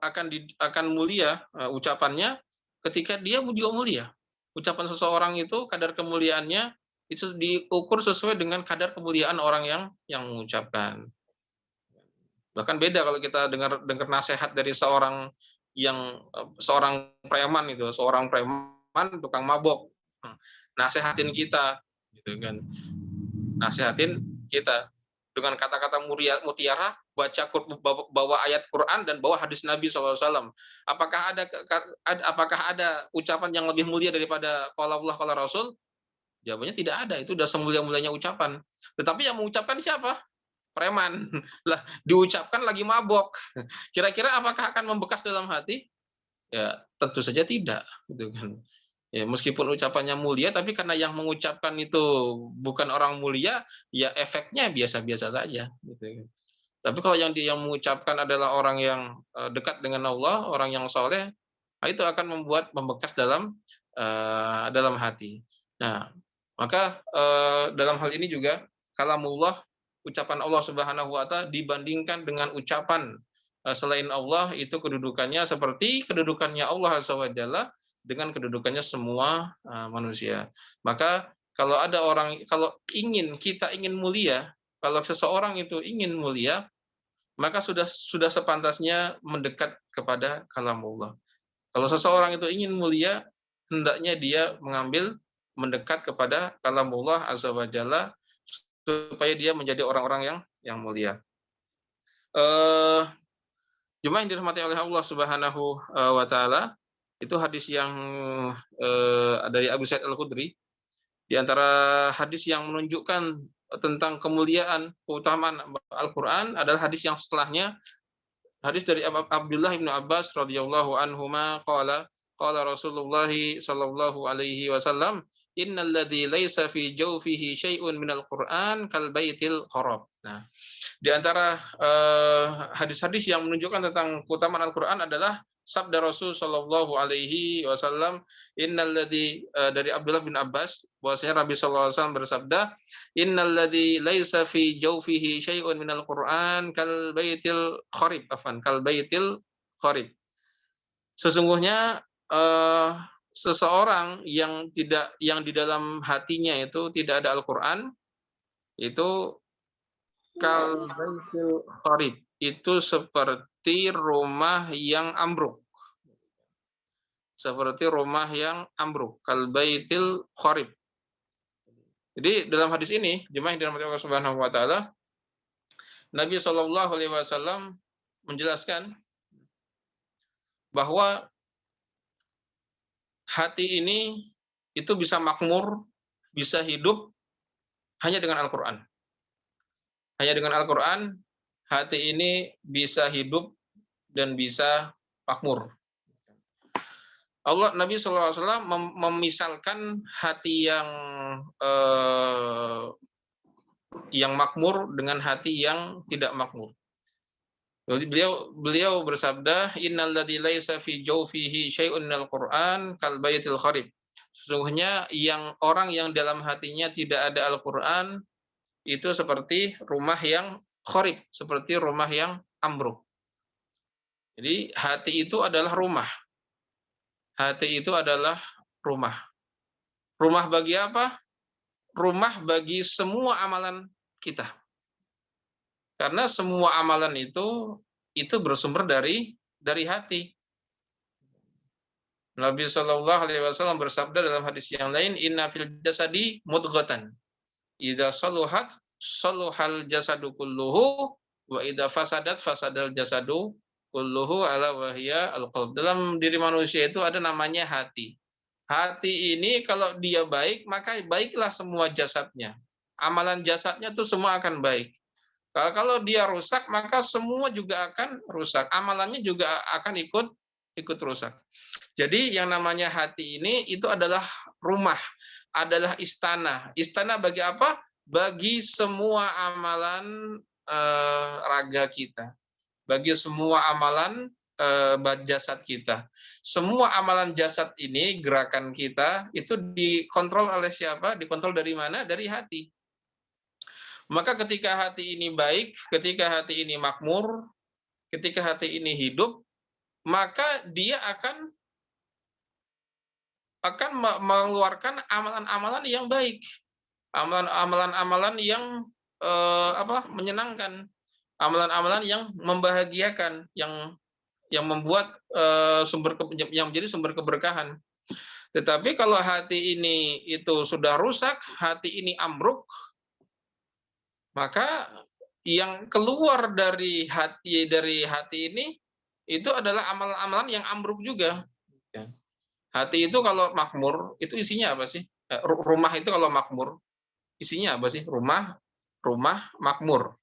akan mulia ucapannya ketika dia juga mulia. Ucapan seseorang itu kadar kemuliaannya itu diukur sesuai dengan kadar kemuliaan orang yang mengucapkan. Bahkan beda kalau kita dengar dengar nasihat dari seorang preman itu, seorang preman tukang mabok. Nasihatin kita gitu kan. Nasihatin kita dengan kata-kata mutiara, bawa ayat Quran dan bawa hadis Nabi SAW. Apakah ada ucapan yang lebih mulia daripada qala Allah qala Rasul? Jawabannya tidak ada. Itu sudah semulia-mulianya ucapan. Tetapi yang mengucapkan siapa? Preman. Lah, diucapkan lagi mabok. Kira-kira apakah akan membekas dalam hati? Ya, tentu saja tidak, gitu kan. Ya, meskipun ucapannya mulia, tapi karena yang mengucapkan itu bukan orang mulia, ya efeknya biasa-biasa saja, gitu kan. Tapi kalau yang mengucapkan adalah orang yang dekat dengan Allah, orang yang soleh, nah itu akan membekas dalam hati. Nah, maka dalam hal ini juga kalamullah, ucapan Allah Subhanahu wa taala dibandingkan dengan ucapan selain Allah itu kedudukannya seperti kedudukannya Allah Azza wa Jalla dengan kedudukannya semua manusia. Maka kalau kita ingin mulia, kalau seseorang itu ingin mulia, maka sudah sepantasnya mendekat kepada kalamullah. Kalau seseorang itu ingin mulia, hendaknya dia mendekat kepada kalamullah azza wa jalla supaya dia menjadi orang-orang yang mulia. Jemaah yang dirahmati oleh Allah Subhanahu wa taala, itu hadis yang dari Abu Sa'id Al-Khudri, di antara hadis yang menunjukkan tentang kemuliaan, keutamaan Al-Qur'an adalah hadis yang setelahnya. Hadis dari Abdullah bin Abbas radhiyallahu anhuma qala Rasulullah sallallahu alaihi wasallam, innal ladzi laisa fi jawfihi syai'un minal Qur'an kal baitil kharab. Nah, di antara hadis-hadis yang menunjukkan tentang keutamaan Al-Qur'an adalah sabda Rasul sallallahu alaihi wasallam, dari Abdullah bin Abbas bahwasanya Nabi sallallahu alaihi wasallam bersabda, innalladzi laisa fi jawfihi syai'un minal Qur'an kal baitil kharib, kal baitil kharib. Sesungguhnya seseorang yang di dalam hatinya itu tidak ada Al-Qur'an, itu kal baitil kharib, itu seperti rumah yang ambruk. Seperti rumah yang ambruk, kal baitil kharib. Jadi dalam hadis ini, jemaah yang dirahmati Allah Subhanahu wa taala, Nabi Shallallahu alaihi wasallam menjelaskan bahwa hati ini itu bisa makmur, bisa hidup hanya dengan Al-Qur'an. Hanya dengan Al-Qur'an hati ini bisa hidup dan bisa makmur. Nabi SAW memisalkan hati yang makmur dengan hati yang tidak makmur. Jadi beliau bersabda, innalladzi laisa fi jawfihi syai'un minal Qur'an kal baitil kharib. Sesungguhnya orang yang dalam hatinya tidak ada Al-Qur'an itu seperti rumah yang kharib, seperti rumah yang ambruk. Jadi hati itu adalah rumah. Hati itu adalah rumah. Rumah bagi apa? Rumah bagi semua amalan kita. Karena semua amalan itu bersumber dari hati. Nabi Shallallahu Alaihi Wasallam bersabda dalam hadis yang lain, Inna fil jasadi mudghatan, idza saluhat saluhal jasadu kulluhu, wa idza fasadat fasadal jasadu kulluhu ala wahya al-qalb. Dalam diri manusia itu ada namanya hati. Hati ini kalau dia baik, maka baiklah semua jasadnya. Amalan jasadnya itu semua akan baik. Kalau dia rusak, maka semua juga akan rusak. Amalannya juga akan ikut rusak. Jadi yang namanya hati ini itu adalah rumah, adalah istana. Istana bagi apa? Bagi semua amalan raga kita, bagi semua amalan jasad kita. Semua amalan jasad ini, gerakan kita itu dikontrol oleh siapa? Dikontrol dari mana? Dari hati. Maka ketika hati ini baik, ketika hati ini makmur, ketika hati ini hidup, maka dia akan mengeluarkan amalan-amalan yang baik, amalan-amalan yang menyenangkan, amalan-amalan yang membahagiakan, yang membuat yang menjadi sumber keberkahan. Tetapi kalau hati ini itu sudah rusak, hati ini ambruk, maka yang keluar dari hati ini itu adalah amalan-amalan yang ambruk juga. Hati itu kalau makmur, itu isinya apa sih? Rumah itu kalau makmur, isinya apa sih? Rumah makmur.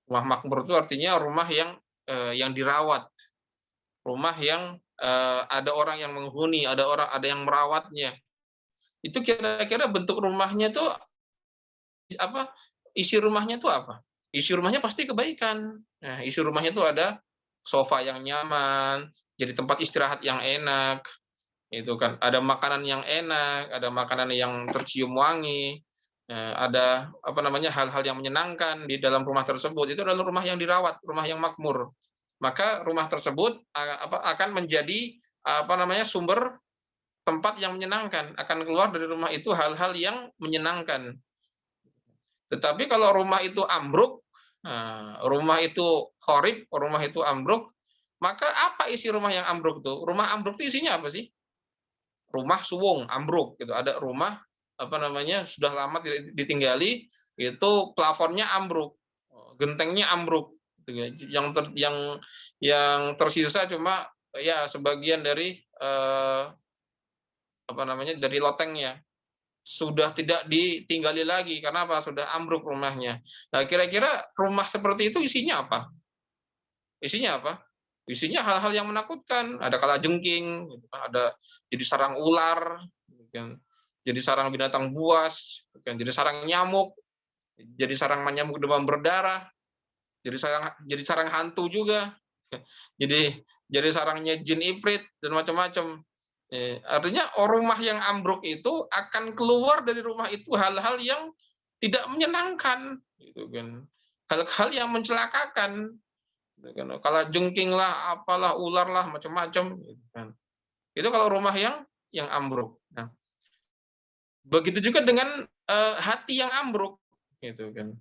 Rumah makmur itu artinya rumah yang dirawat, rumah yang ada orang yang menghuni, ada yang merawatnya. Itu kira-kira bentuk rumahnya tuh apa? Isi rumahnya tuh apa? Isi rumahnya pasti kebaikan. Nah, isi rumahnya tuh ada sofa yang nyaman, jadi tempat istirahat yang enak, itu kan ada makanan yang enak, ada makanan yang tercium wangi, ada hal-hal yang menyenangkan di dalam rumah tersebut. Itu adalah rumah yang dirawat, rumah yang makmur. Maka rumah tersebut akan menjadi sumber tempat yang menyenangkan, akan keluar dari rumah itu hal-hal yang menyenangkan. Tetapi kalau rumah itu ambruk, rumah itu kharib, rumah itu ambruk, maka apa isi rumah yang ambruk itu? Rumah ambruk itu isinya apa sih? Rumah suwung, ambruk gitu. Ada rumah sudah lama ditinggali, itu plafonnya ambruk, gentengnya ambruk gitu ya. Yang tersisa cuma ya sebagian dari dari lotengnya. Sudah tidak ditinggali lagi karena apa? Sudah ambruk rumahnya. Nah, kira-kira rumah seperti itu isinya apa? Isinya apa? Isinya hal-hal yang menakutkan. Ada kalajengking, gitu kan, ada jadi sarang ular, gitu kan, jadi sarang binatang buas, gitu kan, jadi sarang nyamuk, jadi sarang nyamuk demam berdarah, jadi sarang hantu juga, jadi sarangnya jin ifrit dan macam-macam. Artinya rumah yang ambruk itu akan keluar dari rumah itu hal-hal yang tidak menyenangkan, gitu kan, hal-hal yang mencelakakan. Kalau jengking lah, apalah, ular lah, macam-macam. Gitu kan. Itu kalau rumah yang ambruk. Nah, begitu juga dengan hati yang ambruk, gitu kan.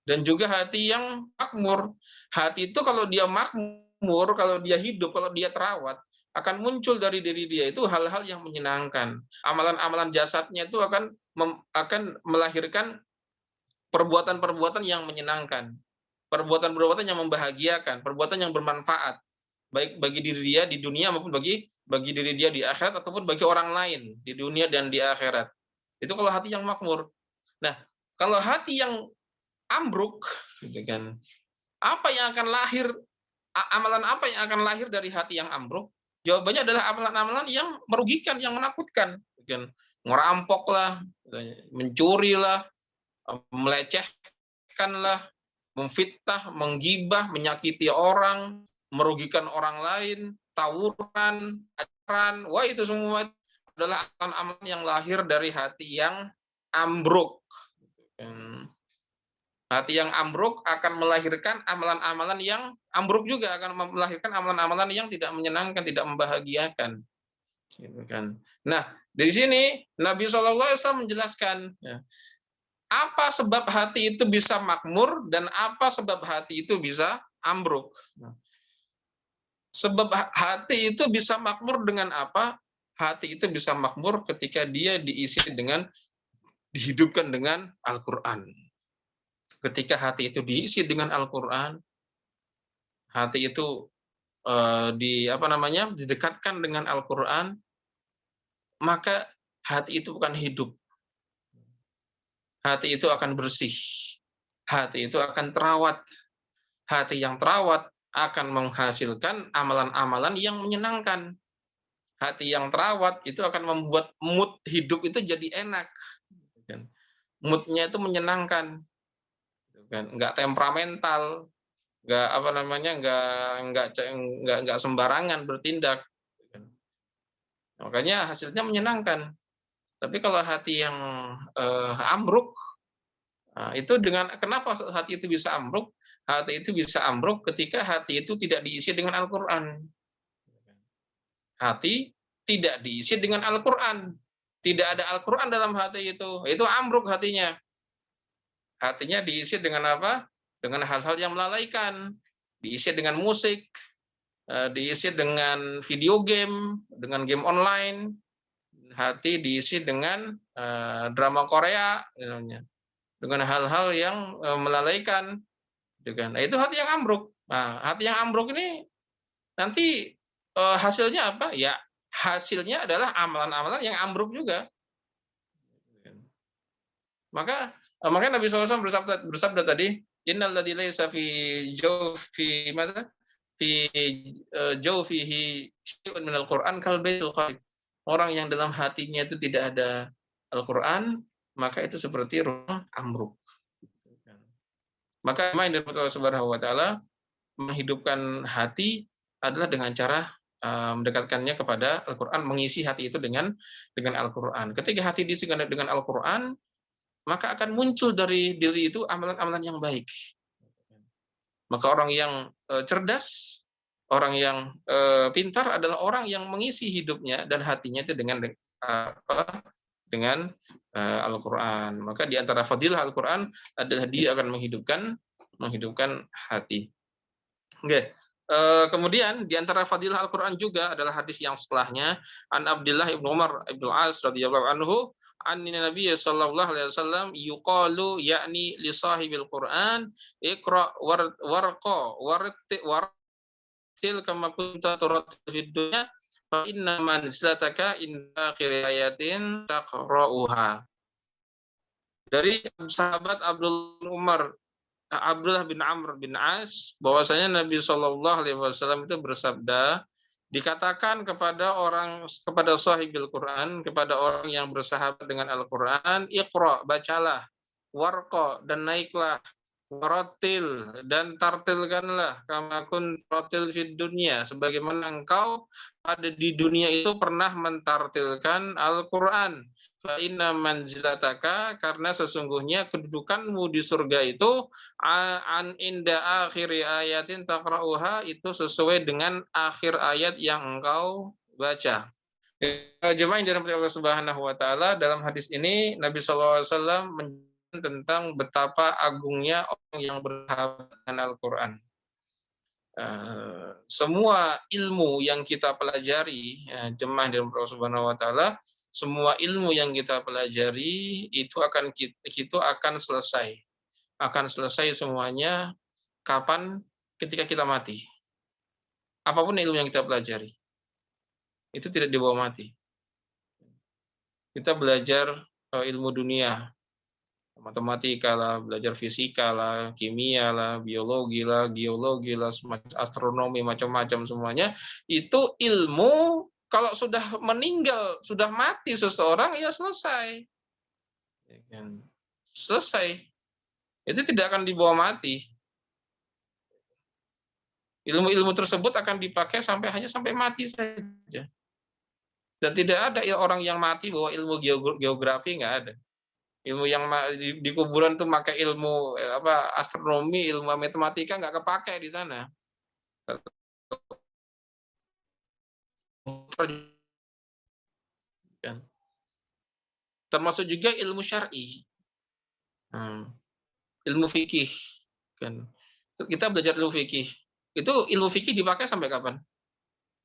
Dan juga hati yang makmur. Hati itu kalau dia makmur, kalau dia hidup, kalau dia terawat, akan muncul dari diri dia itu hal-hal yang menyenangkan. Amalan-amalan jasadnya itu akan melahirkan perbuatan-perbuatan yang menyenangkan. Perbuatan-perbuatan yang membahagiakan, perbuatan yang bermanfaat, baik bagi diri dia di dunia maupun bagi diri dia di akhirat ataupun bagi orang lain di dunia dan di akhirat. Itu kalau hati yang makmur. Nah, kalau hati yang ambruk, gitu kan, apa yang akan lahir? Amalan apa yang akan lahir dari hati yang ambruk? Jawabannya adalah amalan-amalan yang merugikan, yang menakutkan, gitu kan. Ngerampok lah, mencuri lah, melecehkan lah, memfitnah, menggibah, menyakiti orang, merugikan orang lain, tawuran, pacaran, wah itu semua adalah amalan-amalan yang lahir dari hati yang ambruk. Hati yang ambruk akan melahirkan amalan-amalan yang ambruk juga, akan melahirkan amalan-amalan yang tidak menyenangkan, tidak membahagiakan. Gitu kan. Nah, di sini Nabi SAW menjelaskan ya, apa sebab hati itu bisa makmur dan apa sebab hati itu bisa ambruk. Sebab hati itu bisa makmur dengan apa? Hati itu bisa makmur ketika dia diisi dengan, dihidupkan dengan Al-Quran. Ketika hati itu diisi dengan Al-Quran, hati itu didekatkan dengan Al-Quran, maka hati itu bukan hidup. Hati itu akan bersih. Hati itu akan terawat. Hati yang terawat akan menghasilkan amalan-amalan yang menyenangkan. Hati yang terawat itu akan membuat mood hidup itu jadi enak. Moodnya itu menyenangkan. Nggak temperamental, nggak sembarangan bertindak. Makanya hasilnya menyenangkan. Tapi kalau hati yang ambruk, itu dengan kenapa hati itu bisa ambruk? Hati itu bisa ambruk ketika hati itu tidak diisi dengan Al-Quran. Hati tidak diisi dengan Al-Quran. Tidak ada Al-Quran dalam hati itu ambruk hatinya. Hatinya diisi dengan apa? Dengan hal-hal yang melalaikan, diisi dengan musik, diisi dengan video game, dengan game online, hati diisi dengan drama Korea, dengan hal-hal yang melalaikan. Nah, itu hati yang ambruk. Nah, hati yang ambruk ini nanti hasilnya apa? Ya, hasilnya adalah amalan-amalan yang ambruk juga. Maka Nabi SAW bersabda tadi, innal ladzi laisa fi jawfi madza fi jawfihi syai'un minal Qur'an kal baitul kharib. Orang yang dalam hatinya itu tidak ada Al-Qur'an, maka itu seperti rumah ambruk. Maka yang dari Allah Subhanahu wa taala menghidupkan hati adalah dengan cara mendekatkannya kepada Al-Qur'an, mengisi hati itu dengan Al-Qur'an. Ketika hati diisi dengan Al-Qur'an, maka akan muncul dari diri itu amalan-amalan yang baik. Maka orang yang cerdas, orang yang pintar adalah orang yang mengisi hidupnya dan hatinya itu dengan Al-Qur'an. Maka di antara fadilah Al-Qur'an adalah dia akan menghidupkan hati. Oke. Kemudian di antara fadilah Al-Qur'an juga adalah hadis yang setelahnya, an Abdullah ibnu Umar ibnu As radhiyallahu anhu anna Nabi sallallahu alaihi wasallam yuqalu yakni li sahibil Qur'an iqra warqa wartil kama kunta turattil fid dunya fa inna manzilataka inda akhir ayatin taqra'uha. Dari sahabat Abdullah bin Amr bin As, bahwasanya Nabi Shallallahu Alaihi Wasallam itu bersabda, dikatakan kepada sahibil Quran, kepada orang yang bersahabat dengan Al-Quran, iqra, bacalah, warqa, dan naiklah, waratil, dan tartilkanlah, kama kun ratil fid dunya, sebagaimana engkau ada di dunia itu pernah mentartilkan Al-Quran. Fa inna manzilataka, karena sesungguhnya kedudukanmu di surga itu an inda akhiri ayatin taqra'uha, itu sesuai dengan akhir ayat yang engkau baca. Jemaah yang dirahmati Allah Subhanahu wa taala, dalam hadis ini Nabi sallallahu alaihi wasallam menjelaskan tentang betapa agungnya orang yang bersahabat dengan Al-Qur'an. Semua ilmu yang kita pelajari, jemaah yang dirahmati Allah Subhanahu wa taala, semua ilmu yang kita pelajari itu akan selesai. Akan selesai semuanya kapan? Ketika kita mati. Apapun ilmu yang kita pelajari, itu tidak dibawa mati. Kita belajar ilmu dunia, matematika lah, belajar fisika lah, kimia lah, biologi lah, geologi lah, astronomi, macam-macam semuanya. Itu ilmu. Kalau sudah meninggal, sudah mati seseorang, ya selesai. Selesai. Itu tidak akan dibawa mati. Ilmu-ilmu tersebut akan dipakai hanya sampai mati saja. Dan tidak ada orang yang mati bawa ilmu geografi, nggak ada. Ilmu yang di kuburan tuh pakai ilmu astronomi, ilmu matematika nggak kepake di sana. Termasuk juga ilmu syar'i, ilmu fikih, kan. Kita belajar ilmu fikih, itu ilmu fikih dipakai sampai kapan?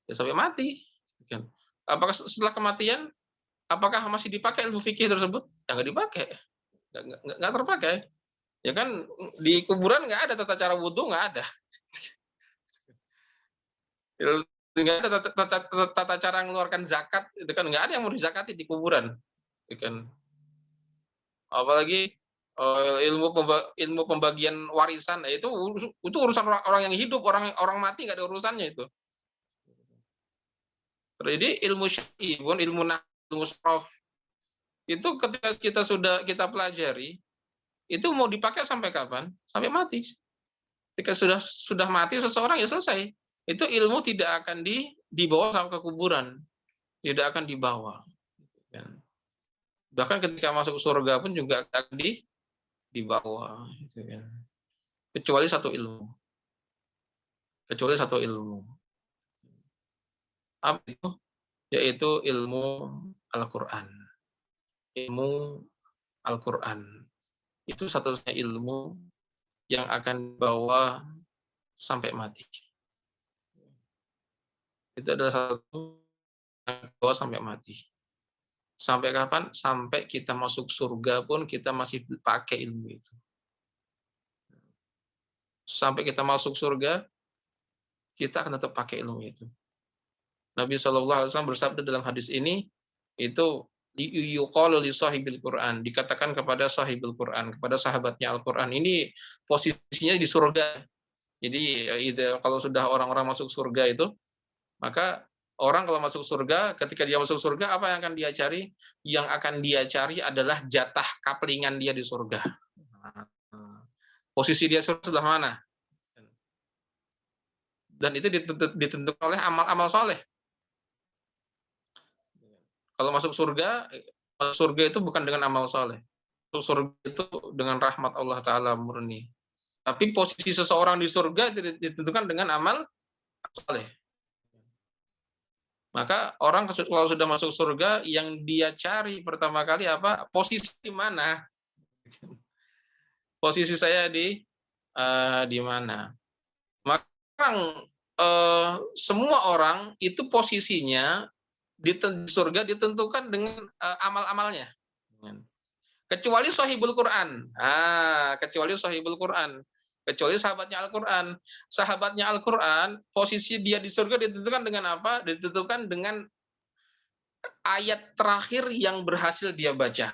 Ya sampai mati, kan. Apakah setelah kematian, apakah masih dipakai ilmu fikih tersebut? Ya nggak dipakai, nggak terpakai. Ya kan di kuburan nggak ada tata cara wudhu, nggak ada. Nggak ada tata cara mengeluarkan zakat, itu kan nggak ada yang mau dizakati di kuburan, kan. Apalagi ilmu pembagian warisan, itu urusan orang yang hidup, orang mati nggak ada urusannya itu. Jadi ilmu syar'i, bukan ilmu saraf, itu ketika kita pelajari, itu mau dipakai sampai kapan? Sampai mati. Ketika sudah mati seseorang, ya selesai. Itu ilmu tidak akan dibawa sampai ke kuburan, tidak akan dibawa. Bahkan ketika masuk surga pun juga akan dibawa, gitu kan. Kecuali satu ilmu. Apa itu? Yaitu ilmu Al-Qur'an. Ilmu Al-Qur'an. Itu satu-satunya ilmu yang akan bawa sampai mati. Itu adalah satu yang bawa sampai mati. Sampai kapan? Sampai kita masuk surga pun kita masih pakai ilmu itu. Sampai kita masuk surga, kita akan tetap pakai ilmu itu. Nabi SAW bersabda dalam hadis ini, itu yuqalu li sahibil Quran, dikatakan kepada sahibul Quran, kepada sahabatnya Al-Quran. Ini posisinya di surga. Jadi kalau sudah orang-orang masuk surga itu, maka orang kalau masuk surga, ketika dia masuk surga, apa yang akan dia cari? Yang akan dia cari adalah jatah kaplingan dia di surga. Posisi dia sebelah mana? Dan itu ditentukan oleh amal-amal soleh. Kalau masuk surga itu bukan dengan amal soleh. Masuk surga itu dengan rahmat Allah Ta'ala murni. Tapi posisi seseorang di surga ditentukan dengan amal soleh. Maka orang kalau sudah masuk surga, yang dia cari pertama kali apa? Posisi di mana? Posisi saya di mana? Maka semua orang itu posisinya di surga ditentukan dengan amal-amalnya. Kecuali sahibul Quran. Kecuali sahibul Quran. Kecuali sahabatnya Al-Quran. Sahabatnya Al-Quran, posisi dia di surga ditentukan dengan apa? Ditentukan dengan ayat terakhir yang berhasil dia baca.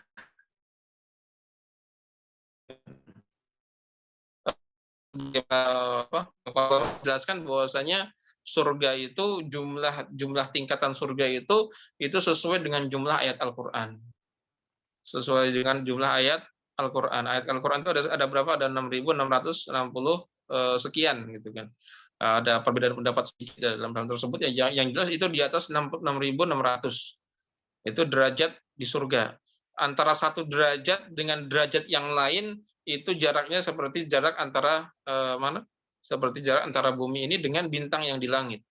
Kalau jelaskan bahwasanya surga itu jumlah tingkatan surga itu sesuai dengan jumlah ayat Al-Qur'an. Sesuai dengan jumlah ayat Al-Qur'an. Ayat Al-Qur'an itu ada berapa? Ada 6.660 sekian gitu kan. Ada perbedaan pendapat sedikit dalam hal tersebut, yang jelas itu di atas 6.600. Itu derajat di surga. Antara satu derajat dengan derajat yang lain itu jaraknya seperti jarak antara seperti jarak antara bumi ini dengan bintang yang di langit.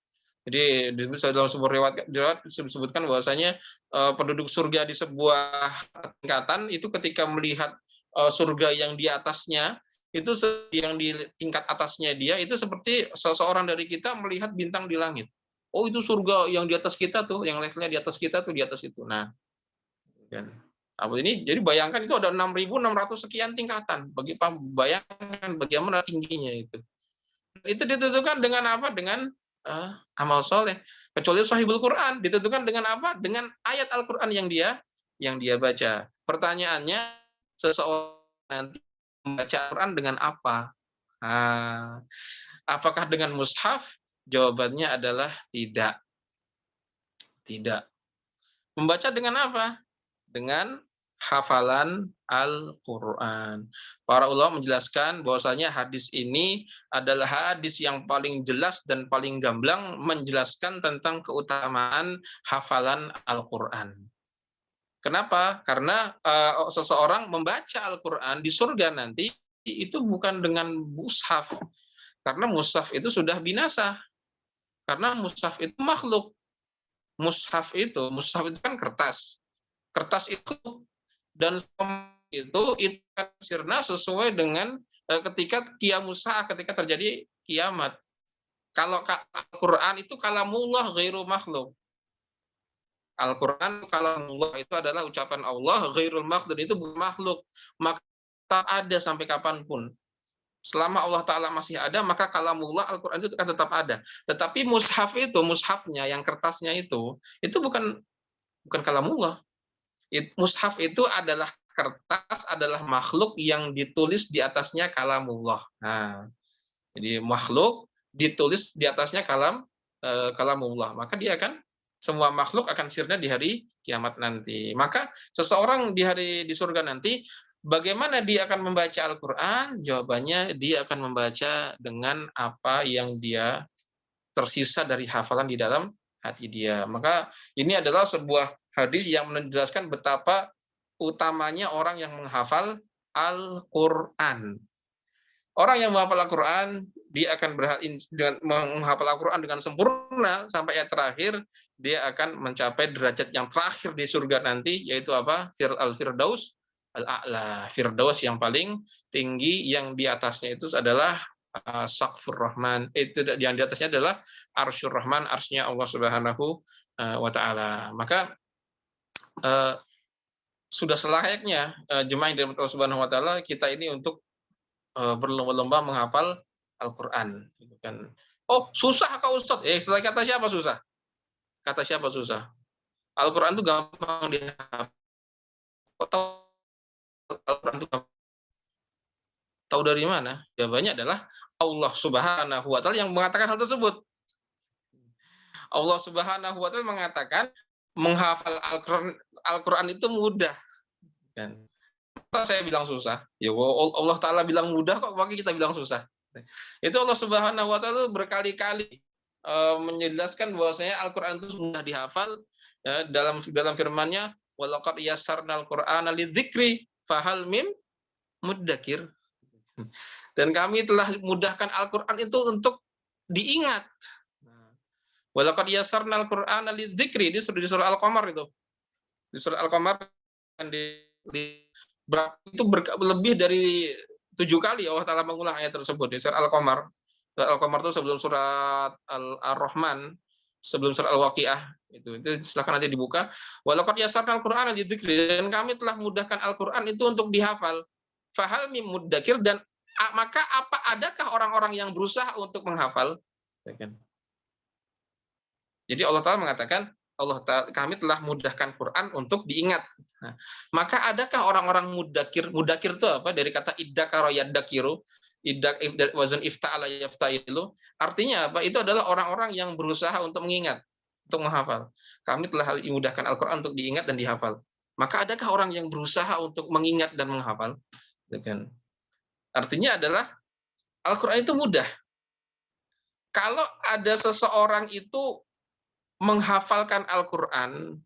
Jadi dalam sebuah riwayat disebutkan bahwasanya penduduk surga di sebuah tingkatan itu ketika melihat surga yang di atasnya, itu yang di tingkat atasnya dia itu seperti seseorang dari kita melihat bintang di langit. Oh, itu surga yang di atas kita tuh, yang levelnya di atas kita tuh, di atas itu. Nah, ini jadi bayangkan itu ada 6.600 sekian tingkatan. Bayangkan bagaimana tingginya itu. Itu ditentukan dengan apa? Dengan amal soleh. Kecuali sahibul Quran ditentukan dengan apa? Dengan ayat Al-Quran yang dia baca. Pertanyaannya, seseorang nanti membaca Al-Quran dengan apa? Apakah dengan mushaf? Jawabannya adalah tidak. Membaca dengan apa? Dengan hafalan Al-Quran. Para ulama menjelaskan bahwasanya hadis ini adalah hadis yang paling jelas dan paling gamblang menjelaskan tentang keutamaan hafalan Al-Quran. Kenapa? Karena seseorang membaca Al-Quran di surga nanti itu bukan dengan mushaf. Karena mushaf itu sudah binasa. Karena mushaf itu makhluk. Mushaf itu kan kertas. Kertas itu dan itu sirna sesuai dengan ketika qiyamus ketika terjadi kiamat. Kalau Al-Quran itu kalamullah ghairu makhluk. Al-Quran kalamullah itu adalah ucapan Allah, ghairul makhluk itu bukan makhluk. Maka tetap ada sampai kapanpun. Selama Allah Ta'ala masih ada, maka kalamullah Al-Quran itu akan tetap ada. Tetapi mushafnya, yang kertasnya itu bukan kalamullah. Mushaf itu adalah kertas, adalah makhluk yang ditulis di atasnya kalamullah. Nah, jadi makhluk ditulis di atasnya kalamullah. Maka dia akan semua makhluk akan sirna di hari kiamat nanti. Maka seseorang di surga nanti, bagaimana dia akan membaca Al-Quran? Jawabannya dia akan membaca dengan apa yang dia tersisa dari hafalan di dalam hati dia. Maka ini adalah sebuah hadis yang menjelaskan betapa utamanya orang yang menghafal Al-Quran. Orang yang menghafal Al-Quran, dia akan menghafal Al-Quran dengan sempurna sampai ayat terakhir, dia akan mencapai derajat yang terakhir di surga nanti, yaitu apa? Al-Firdaus Al-A'la. Firdaus yang paling tinggi, yang di atasnya itu adalah Saqfur Rahman. Itu yang di atasnya adalah Arsyur Rahman, arsy-Nya Allah Subhanahu wa Ta'ala. Maka sudah selayaknya jemaah yang dirahmati Allah Subhanahu wa Ta'ala, kita ini untuk berlomba-lomba menghafal Al-Quran. Oh, susah Kak Ustadz. Setelah kata siapa susah? Kata siapa susah? Al-Quran itu gampang dihafal. Kok tahu Al-Quran itu gampang? Tahu dari mana? Jawabannya adalah Allah Subhanahu wa Ta'ala yang mengatakan hal tersebut. Allah Subhanahu wa Ta'ala mengatakan menghafal Al-Quran itu mudah. Saya bilang susah, ya Allah Ta'ala bilang mudah, kok pakai kita bilang susah. Itu Allah Subhanahu wa Ta'ala berkali-kali menjelaskan bahwasanya Al-Quran itu mudah dihafal, ya, dalam firman-Nya, walaqad yassarnal Qur'ana lidzikri fahal mim muddakir. Dan kami telah mudahkan Al-Quran itu untuk diingat. Walaqad yassarnal Qur'ana lidzikri, di surah Al-Qamar itu. Di surah Al-Qamar itu lebih dari 7 kali Allah Ta'ala mengulang ayat tersebut di surah Al-Qamar. Al-Qamar itu sebelum surat Ar-Rahman, sebelum surat Al-Waqiah. Itu silakan nanti dibuka. Walaqad yassarnal Qur'ana lidzikri, dan kami telah mudahkan Al-Qur'an itu untuk dihafal. Fahal mim muddakir, dan maka adakah orang-orang yang berusaha untuk menghafal? Jadi Allah Ta'ala mengatakan, kami telah mudahkan Quran untuk diingat. Nah, maka adakah orang-orang mudakir? Mudakir itu apa? Dari kata iddakara yaddakiru, wazan ifta'ala yafta'ilu. Artinya apa? Itu adalah orang-orang yang berusaha untuk mengingat, untuk menghafal. Kami telah mudahkan Al-Quran untuk diingat dan dihafal. Maka adakah orang yang berusaha untuk mengingat dan menghafal? Artinya adalah Al-Quran itu mudah. Kalau ada seseorang itu menghafalkan Al-Quran,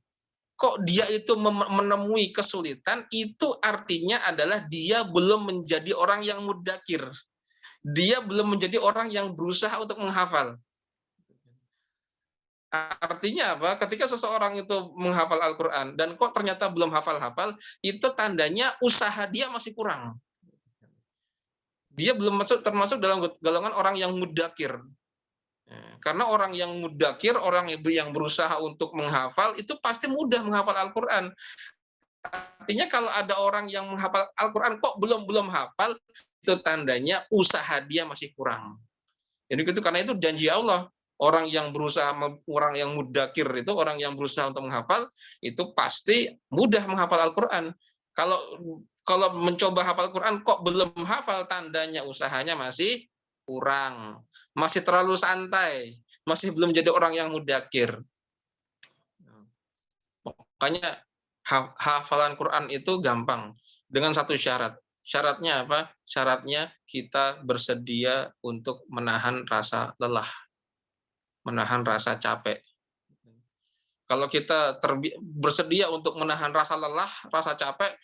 kok dia itu menemui kesulitan, itu artinya adalah dia belum menjadi orang yang mudakir. Dia belum menjadi orang yang berusaha untuk menghafal. Artinya apa? Ketika seseorang itu menghafal Al-Quran, dan kok ternyata belum hafal-hafal, itu tandanya usaha dia masih kurang. Dia belum termasuk dalam golongan orang yang mudakir. Karena orang yang mudakir, orang yang berusaha untuk menghafal, itu pasti mudah menghafal Al-Quran. Artinya kalau ada orang yang menghafal Al-Quran kok belum hafal, itu tandanya usaha dia masih kurang. Jadi itu karena itu janji Allah, orang yang berusaha, orang yang mudakir itu, orang yang berusaha untuk menghafal, itu pasti mudah menghafal Al-Quran. Kalau mencoba hafal Al-Quran kok belum hafal, tandanya usahanya masih kurang, masih terlalu santai, masih belum jadi orang yang mudakir. Makanya Hafalan Quran itu gampang dengan satu syarat. Syaratnya apa? Syaratnya kita bersedia untuk menahan rasa lelah, menahan rasa capek. Kalau kita bersedia untuk menahan rasa lelah, rasa capek,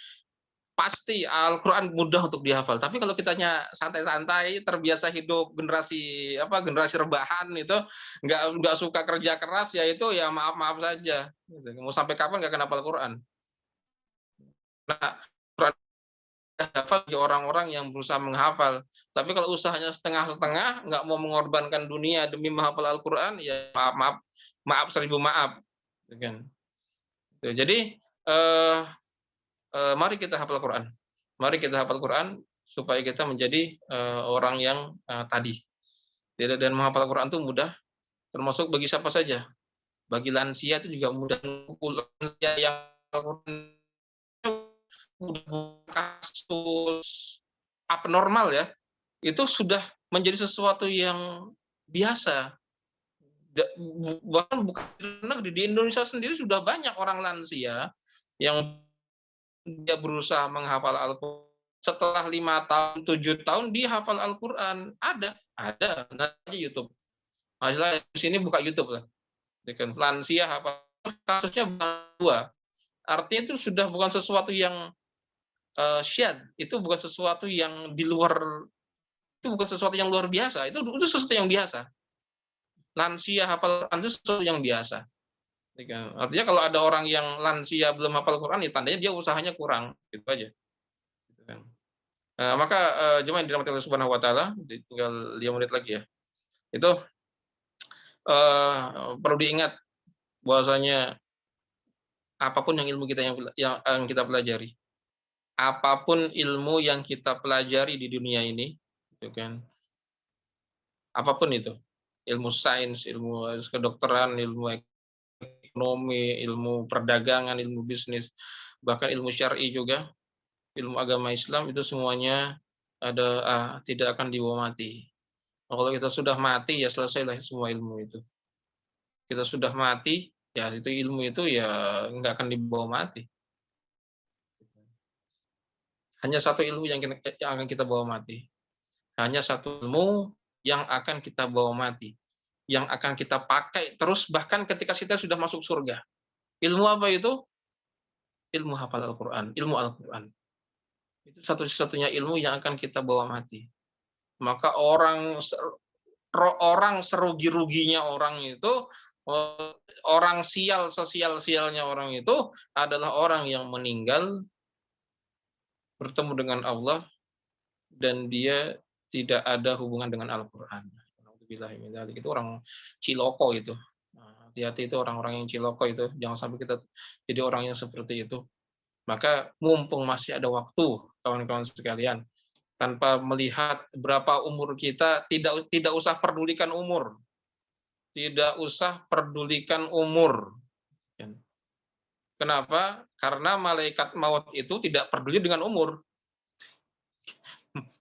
pasti Al-Quran mudah untuk dihafal. Tapi kalau kitanya santai-santai, terbiasa hidup generasi generasi rebahan itu, nggak suka kerja keras, ya itu ya maaf-maaf saja. Gitu. Mau sampai kapan nggak akan hafal Quran? Nah, Quran hafal bagi orang-orang yang berusaha menghafal. Tapi kalau usahanya setengah-setengah, nggak mau mengorbankan dunia demi menghafal Al-Quran, ya maaf-maaf, maaf seribu maaf. Gitu kan. Jadi eh, mari kita hafal Quran. Mari kita hafal Quran supaya kita menjadi orang yang tadi. Dan menghafal Quran itu mudah, termasuk bagi siapa saja. Bagi lansia itu juga mudah. Lansia yang mudah kasus abnormal ya, itu sudah menjadi sesuatu yang biasa. Bahkan bukan di negeri, di Indonesia sendiri sudah banyak orang lansia yang dia berusaha menghafal Al-Quran. Setelah 5 tahun, 7 tahun dia hafal Al-Quran. Ada, nanti YouTube. Masalah di sini buka YouTube lah. Lansia hafal, kasusnya dua. Artinya itu sudah bukan sesuatu yang syad, itu bukan sesuatu yang di luar, itu bukan sesuatu yang luar biasa, itu sesuatu yang biasa. Lansia hafal Quran itu sesuatu yang biasa. Artinya kalau ada orang yang lansia belum hafal Quran, ya tandanya dia usahanya kurang, gitu aja. Maka jemaah yang dirahmati Allah Subhanahu Wa Taala, tinggal 5 menit lagi ya. Itu perlu diingat bahwasanya apapun yang ilmu kita yang kita pelajari, apapun ilmu yang kita pelajari di dunia ini, gitu kan, apapun itu, ilmu sains, ilmu kedokteran, ilmu ekonomi, ilmu perdagangan, ilmu bisnis, bahkan ilmu syar'i juga, ilmu agama Islam, itu semuanya tidak akan dibawa mati. Kalau kita sudah mati, ya selesailah semua ilmu itu. Kita sudah mati, ya itu ilmu itu ya nggak akan dibawa mati. Hanya satu ilmu yang akan kita bawa mati. Hanya satu ilmu yang akan kita bawa mati. Yang akan kita pakai terus bahkan ketika kita sudah masuk surga. Ilmu apa itu? Ilmu hafal Al-Quran, ilmu Al-Quran. Itu satu-satunya ilmu yang akan kita bawa mati. Maka orang serugi-ruginya orang itu, orang sial sesial-sialnya orang itu adalah orang yang meninggal bertemu dengan Allah dan dia tidak ada hubungan dengan Al-Quran. Itu orang ciloko itu. Hati-hati itu orang-orang yang ciloko itu. Jangan sampai kita jadi orang yang seperti itu. Maka mumpung masih ada waktu, kawan-kawan sekalian, tanpa melihat berapa umur kita, tidak usah pedulikan umur. Tidak usah pedulikan umur. Kenapa? Karena malaikat maut itu tidak peduli dengan umur.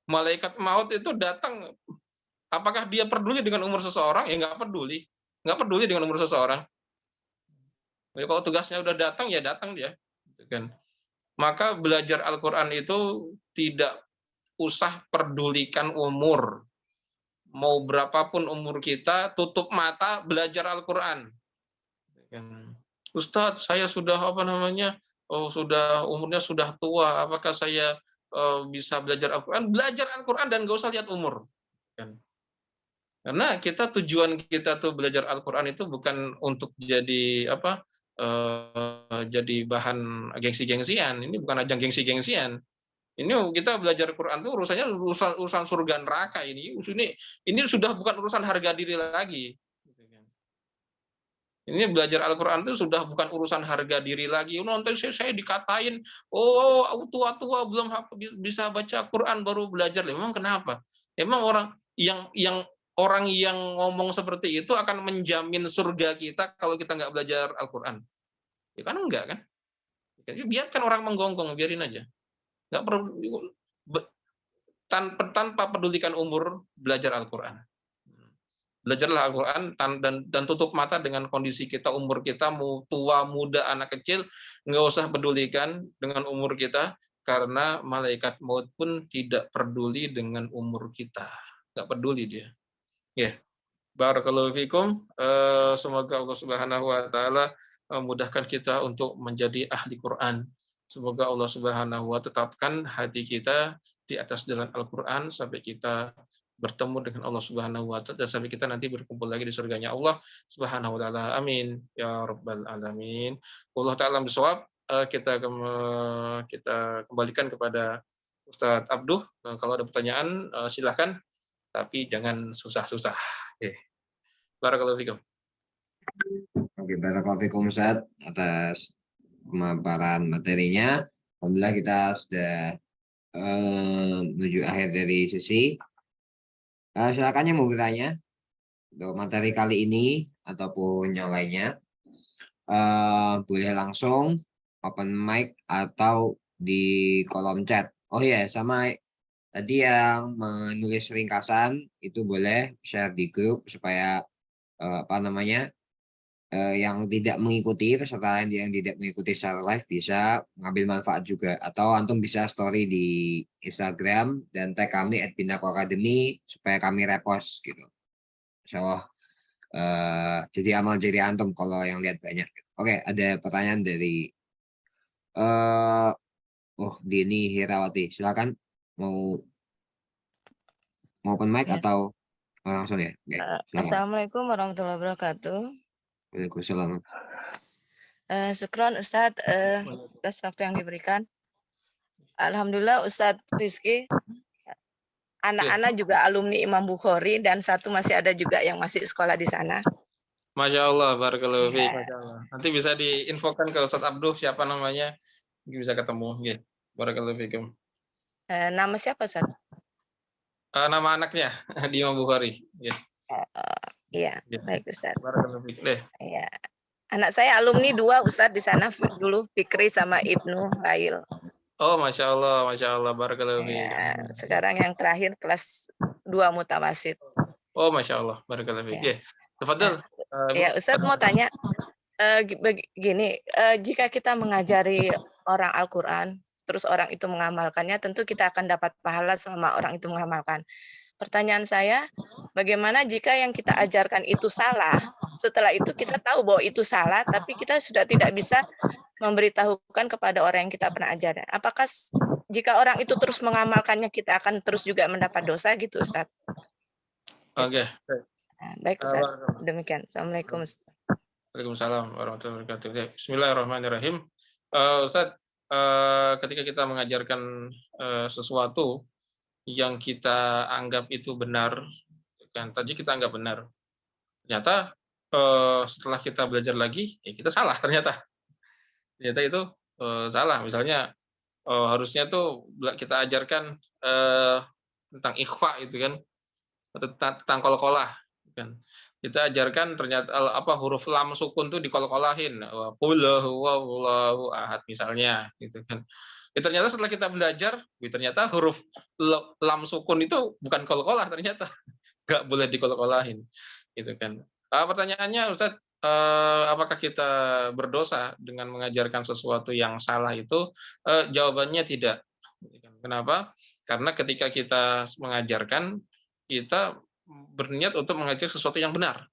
Malaikat maut itu datang, apakah dia peduli dengan umur seseorang? Ya nggak peduli. Nggak peduli dengan umur seseorang. Ya, kalau tugasnya udah datang, ya datang dia. Maka belajar Al-Quran itu tidak usah pedulikan umur. Mau berapapun umur kita, tutup mata, belajar Al-Quran. Ustadz, saya sudah sudah umurnya sudah tua, apakah saya bisa belajar Al-Quran? Belajar Al-Quran dan nggak usah lihat umur. Karena tujuan kita tuh belajar Al-Quran itu bukan untuk jadi jadi bahan gengsi-gengsian. Ini bukan ajang gengsi-gengsian. Ini kita belajar Quran tuh urusannya urusan surga neraka ini. Ini sudah bukan urusan harga diri lagi. Ini belajar Al-Quran itu sudah bukan urusan harga diri lagi. Nanti saya dikatain, oh tua-tua belum bisa baca Quran baru belajar. Memang kenapa? Emang orang yang ngomong seperti itu akan menjamin surga kita kalau kita nggak belajar Al-Quran? Ya kan enggak kan? Biarkan orang menggonggong, biarin aja. Nggak perlu tanpa pedulikan umur belajar Al-Quran. belajarlah Al-Quran dan tutup mata dengan kondisi kita, umur kita, mau tua, muda, anak kecil, nggak usah pedulikan dengan umur kita, karena malaikat maut pun tidak peduli dengan umur kita, nggak peduli dia. Ya, barakallahu fikum. Semoga Allah Subhanahu Wa Taala memudahkan kita untuk menjadi ahli Quran. Semoga Allah Subhanahu Wa tetapkan hati kita di atas jalan Al-Quran sampai kita bertemu dengan Allah Subhanahu Wa Taala dan sampai kita nanti berkumpul lagi di surganya Allah Subhanahu Wa Taala. Amin ya rabbal alamin. Allah Taala bisawab. Kita kembalikan kepada Ustadz Abduh. Kalau ada pertanyaan silakan, tapi jangan susah-susah. Oke. Barakallahu fikum. Oke, barakallahu fikum Ustaz atas pemaparan materinya. Alhamdulillah kita sudah menuju akhir dari sesi. Silakan yang mau bertanya untuk materi kali ini ataupun yang lainnya, boleh langsung open mic atau di kolom chat. Oh iya, sama tadi yang menulis ringkasan itu boleh share di grup supaya yang tidak mengikuti peserta lain yang tidak mengikuti secara live bisa mengambil manfaat juga, atau antum bisa story di Instagram dan tag kami @Pinako_Academy supaya kami repost gitu. Insyaallah jadi amal jadi antum kalau yang lihat banyak. Oke, ada pertanyaan dari Dini Hirawati, silakan mau open mic Ya. atau langsung ya. Oke, Assalamualaikum warahmatullahi wabarakatuh. Waalaikumsalam. Syukron Ustadz atas waktu yang diberikan. Alhamdulillah Ustadz Rizky, anak-anak juga alumni Imam Bukhari dan satu masih ada juga yang masih sekolah di sana. Masya Allah, barakallahu fiik. Ya. Nanti bisa diinfokan ke Ustadz Abduh siapa namanya, bisa ketemu. Ya. Barakallahu fiikum. Nama siapa Ustadz? Nama anaknya di Imam Bukhari. Ya. Iya, baik Ustadz. Barakallahu fiik. Ya. Anak saya alumni 2 Ustadz di sana dulu, Fikri sama Ibnu Rail. Oh, Masya Allah, barakallahu fiik. Ya, sekarang yang terakhir kelas 2 mutawasid. Oh, Masya Allah, barakallahu fiik. Ya. Tafadhal. Ya, Ustadz mau tanya, begini, jika kita mengajari orang Al-Quran, terus orang itu mengamalkannya, tentu kita akan dapat pahala selama orang itu mengamalkan. Pertanyaan saya, bagaimana jika yang kita ajarkan itu salah, setelah itu kita tahu bahwa itu salah, tapi kita sudah tidak bisa memberitahukan kepada orang yang kita pernah ajarkan. Apakah jika orang itu terus mengamalkannya, kita akan terus juga mendapat dosa gitu, Ustaz? Oke. Baik, Ustaz. Demikian. Assalamualaikum, Ustaz. Waalaikumsalam warahmatullahi wabarakatuh. Bismillahirrahmanirrahim. Ustaz, ketika kita mengajarkan sesuatu yang kita anggap itu benar, kan tadi kita anggap benar, ternyata setelah kita belajar lagi, ya kita salah ternyata itu salah. Misalnya harusnya tuh kita ajarkan tentang ikhfa itu kan, atau tentang qalqalah kan. Kita ajarkan ternyata huruf lam sukun tuh dikolkolahin, qul huwallahu ahad misalnya gitu kan. Ya, ternyata setelah kita belajar, ternyata huruf lam sukun itu bukan qalqalah ternyata. Nggak boleh dikolkolahin gitu kan. Pertanyaannya Ustadz, apakah kita berdosa dengan mengajarkan sesuatu yang salah itu? Jawabannya tidak. Kenapa? Karena ketika kita mengajarkan, kita berniat untuk mengajar sesuatu yang benar.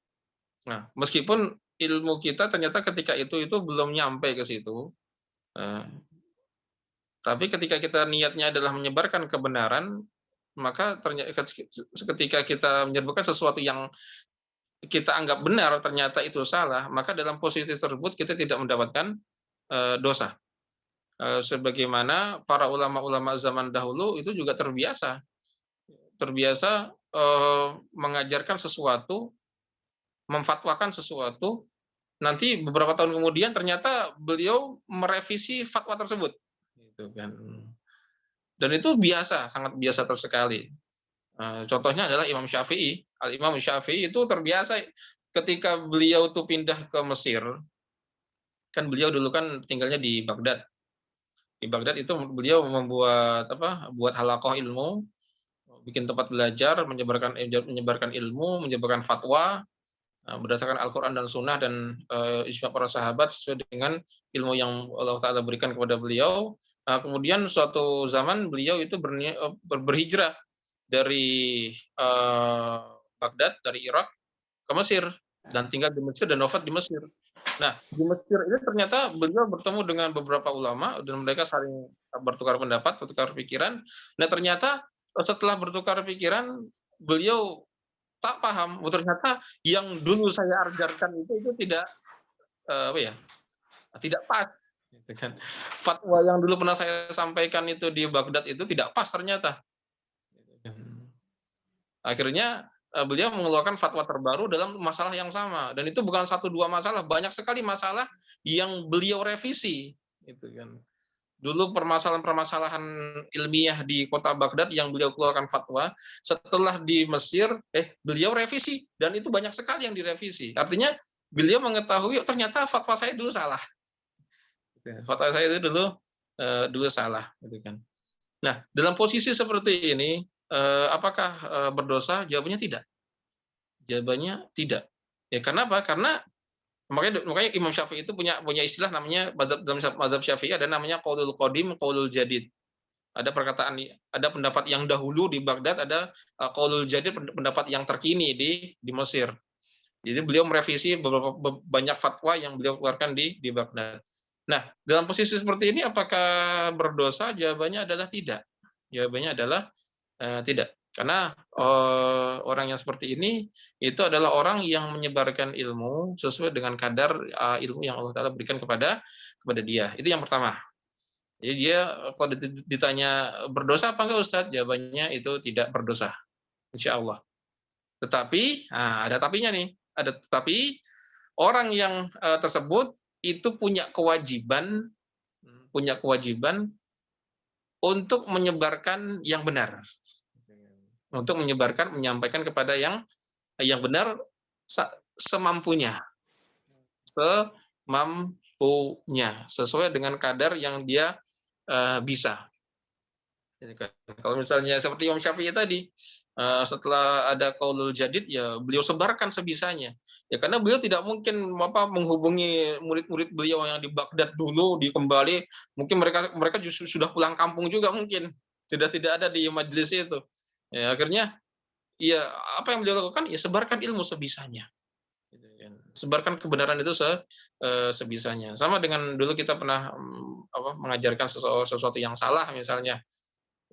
Nah, meskipun ilmu kita ternyata ketika itu belum nyampe ke situ, tapi ketika kita niatnya adalah menyebarkan kebenaran, maka ketika kita menyebutkan sesuatu yang kita anggap benar ternyata itu salah, maka dalam posisi tersebut kita tidak mendapatkan dosa. Sebagaimana para ulama-ulama zaman dahulu itu juga terbiasa mengajarkan sesuatu, memfatwakan sesuatu, nanti beberapa tahun kemudian ternyata beliau merevisi fatwa tersebut, gitu kan. Dan itu biasa, sangat biasa sekali. Contohnya adalah Imam Syafi'i. Al-Imam Syafi'i itu terbiasa ketika beliau tuh pindah ke Mesir, kan beliau dulu kan tinggalnya di Baghdad. Di Baghdad itu beliau membuat buat halaqah ilmu, bikin tempat belajar, menyebarkan ilmu, menyebarkan fatwa berdasarkan Al-Quran dan Sunnah dan ijma para sahabat sesuai dengan ilmu yang Allah Ta'ala berikan kepada beliau. Kemudian suatu zaman beliau itu berhijrah dari Baghdad, dari Irak ke Mesir, dan tinggal di Mesir dan wafat di Mesir. Nah, di Mesir ini ternyata beliau bertemu dengan beberapa ulama dan mereka saling bertukar pendapat, bertukar pikiran. Nah, ternyata setelah bertukar pikiran, beliau tak paham, ternyata yang dulu saya ajarkan itu tidak tidak pas. Gitu kan. Fatwa yang dulu pernah saya sampaikan itu di Baghdad itu tidak pas ternyata. Akhirnya beliau mengeluarkan fatwa terbaru dalam masalah yang sama, dan itu bukan 1-2 masalah, banyak sekali masalah yang beliau revisi. Gitu kan. Dulu permasalahan-permasalahan ilmiah di kota Baghdad yang beliau keluarkan fatwa, setelah di Mesir, beliau revisi, dan itu banyak sekali yang direvisi. Artinya beliau mengetahui ternyata fatwa saya dulu salah. Fatwa saya itu dulu salah, gitu kan. Nah, dalam posisi seperti ini, apakah berdosa? Jawabannya tidak. Jawabannya tidak. Ya, kenapa? Karena makanya Imam Syafi'i itu punya istilah namanya, dalam mazhab Syafi'i ada namanya qaulul qadim, qaulul jadid. Ada perkataan, ada pendapat yang dahulu di Baghdad, ada qaulul jadid, pendapat yang terkini di Mesir. Jadi beliau merevisi banyak fatwa yang beliau keluarkan di Baghdad. Nah, dalam posisi seperti ini apakah berdosa? Jawabannya adalah tidak. Jawabannya adalah tidak. Karena orang yang seperti ini itu adalah orang yang menyebarkan ilmu sesuai dengan kadar ilmu yang Allah Ta'ala berikan kepada dia. Itu yang pertama. Jadi dia kalau ditanya berdosa apa enggak Ustadz? Jawabannya itu tidak berdosa. Insya Allah. Tetapi, ada tapinya nih. Ada tetapi orang yang tersebut itu punya kewajiban untuk menyebarkan yang benar. Untuk menyampaikan kepada yang benar semampunya, sesuai dengan kadar yang dia bisa. Kalau misalnya seperti Imam Syafi'i tadi, setelah ada qaulul jadid, ya beliau sebarkan sebisanya. Ya karena beliau tidak mungkin menghubungi murid-murid beliau yang di Baghdad dulu, kembali, mungkin mereka justru sudah pulang kampung juga mungkin, sudah tidak ada di majelis itu. Ya, akhirnya ya apa yang beliau lakukan? Ya sebarkan ilmu sebisanya. Sebarkan kebenaran itu sebisanya. Sama dengan dulu kita pernah mengajarkan sesuatu yang salah misalnya.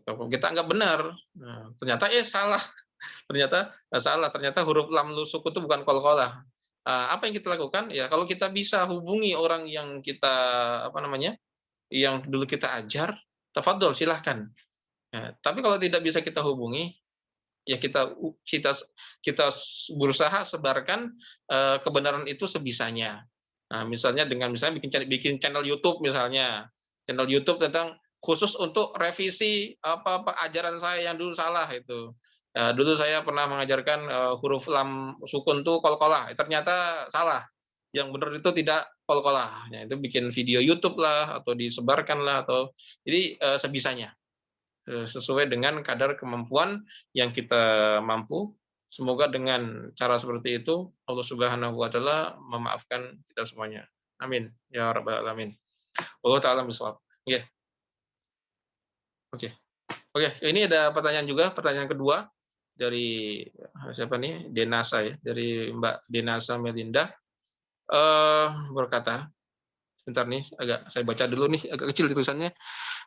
Kita anggap benar, ternyata salah. Ternyata huruf lam suku itu bukan qalqalah. Apa yang kita lakukan? Ya kalau kita bisa hubungi orang yang kita yang dulu kita ajar, tafadhol silahkan. Tapi kalau tidak bisa kita hubungi, ya kita berusaha sebarkan kebenaran itu sebisanya. Nah, misalnya bikin channel YouTube misalnya, channel YouTube tentang khusus untuk revisi apa ajaran saya yang dulu salah itu. Dulu saya pernah mengajarkan huruf lam sukun itu qalqalah, ternyata salah. Yang benar itu tidak qalqalah. Itu bikin video YouTube lah atau disebarkan lah atau jadi sebisanya. Sesuai dengan kadar kemampuan yang kita mampu. Semoga dengan cara seperti itu Allah Subhanahu wa taala memaafkan kita semuanya. Amin ya rabbal alamin. Allah taala bisawab. Oke. Ini ada pertanyaan juga, pertanyaan kedua dari siapa nih? Denasa ya, dari Mbak Denasa Melinda. Berkata, sebentar nih, agak saya baca dulu nih, agak kecil tulisannya.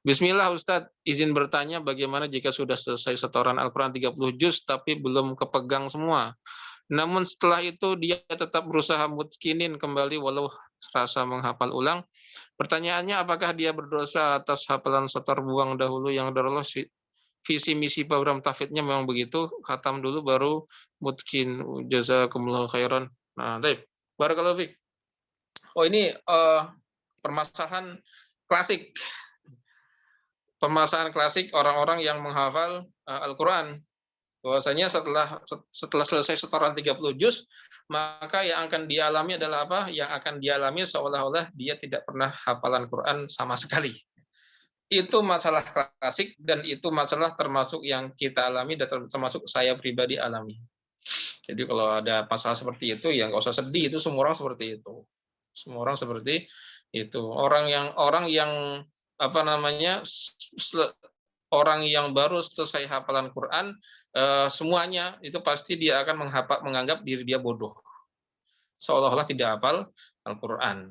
Bismillah Ustadz, izin bertanya bagaimana jika sudah selesai setoran Al-Quran 30 juz tapi belum kepegang semua. Namun setelah itu dia tetap berusaha mutkinin kembali walau rasa menghafal ulang. Pertanyaannya apakah dia berdosa atas hafalan setor buang dahulu yang adalah visi misi program tahfidnya memang begitu, khatam dulu baru mutkin. Jazakumullah khairan. Nah, baik. Barakallahu fiik. Ini permasalahan klasik. Permasalahan klasik orang-orang yang menghafal Al-Quran. Bahwasanya setelah selesai setoran 30 juz, maka yang akan dialami adalah apa? Yang akan dialami seolah-olah dia tidak pernah hafalan Quran sama sekali. Itu masalah klasik dan itu masalah termasuk yang kita alami dan termasuk saya pribadi alami. Jadi kalau ada masalah seperti itu ya nggak usah sedih, itu semua orang seperti itu. Semua orang seperti itu. Orang yang apa namanya orang yang baru selesai hafalan Quran, semuanya itu pasti dia akan menganggap diri dia bodoh, seolah-olah tidak hafal Al-Quran.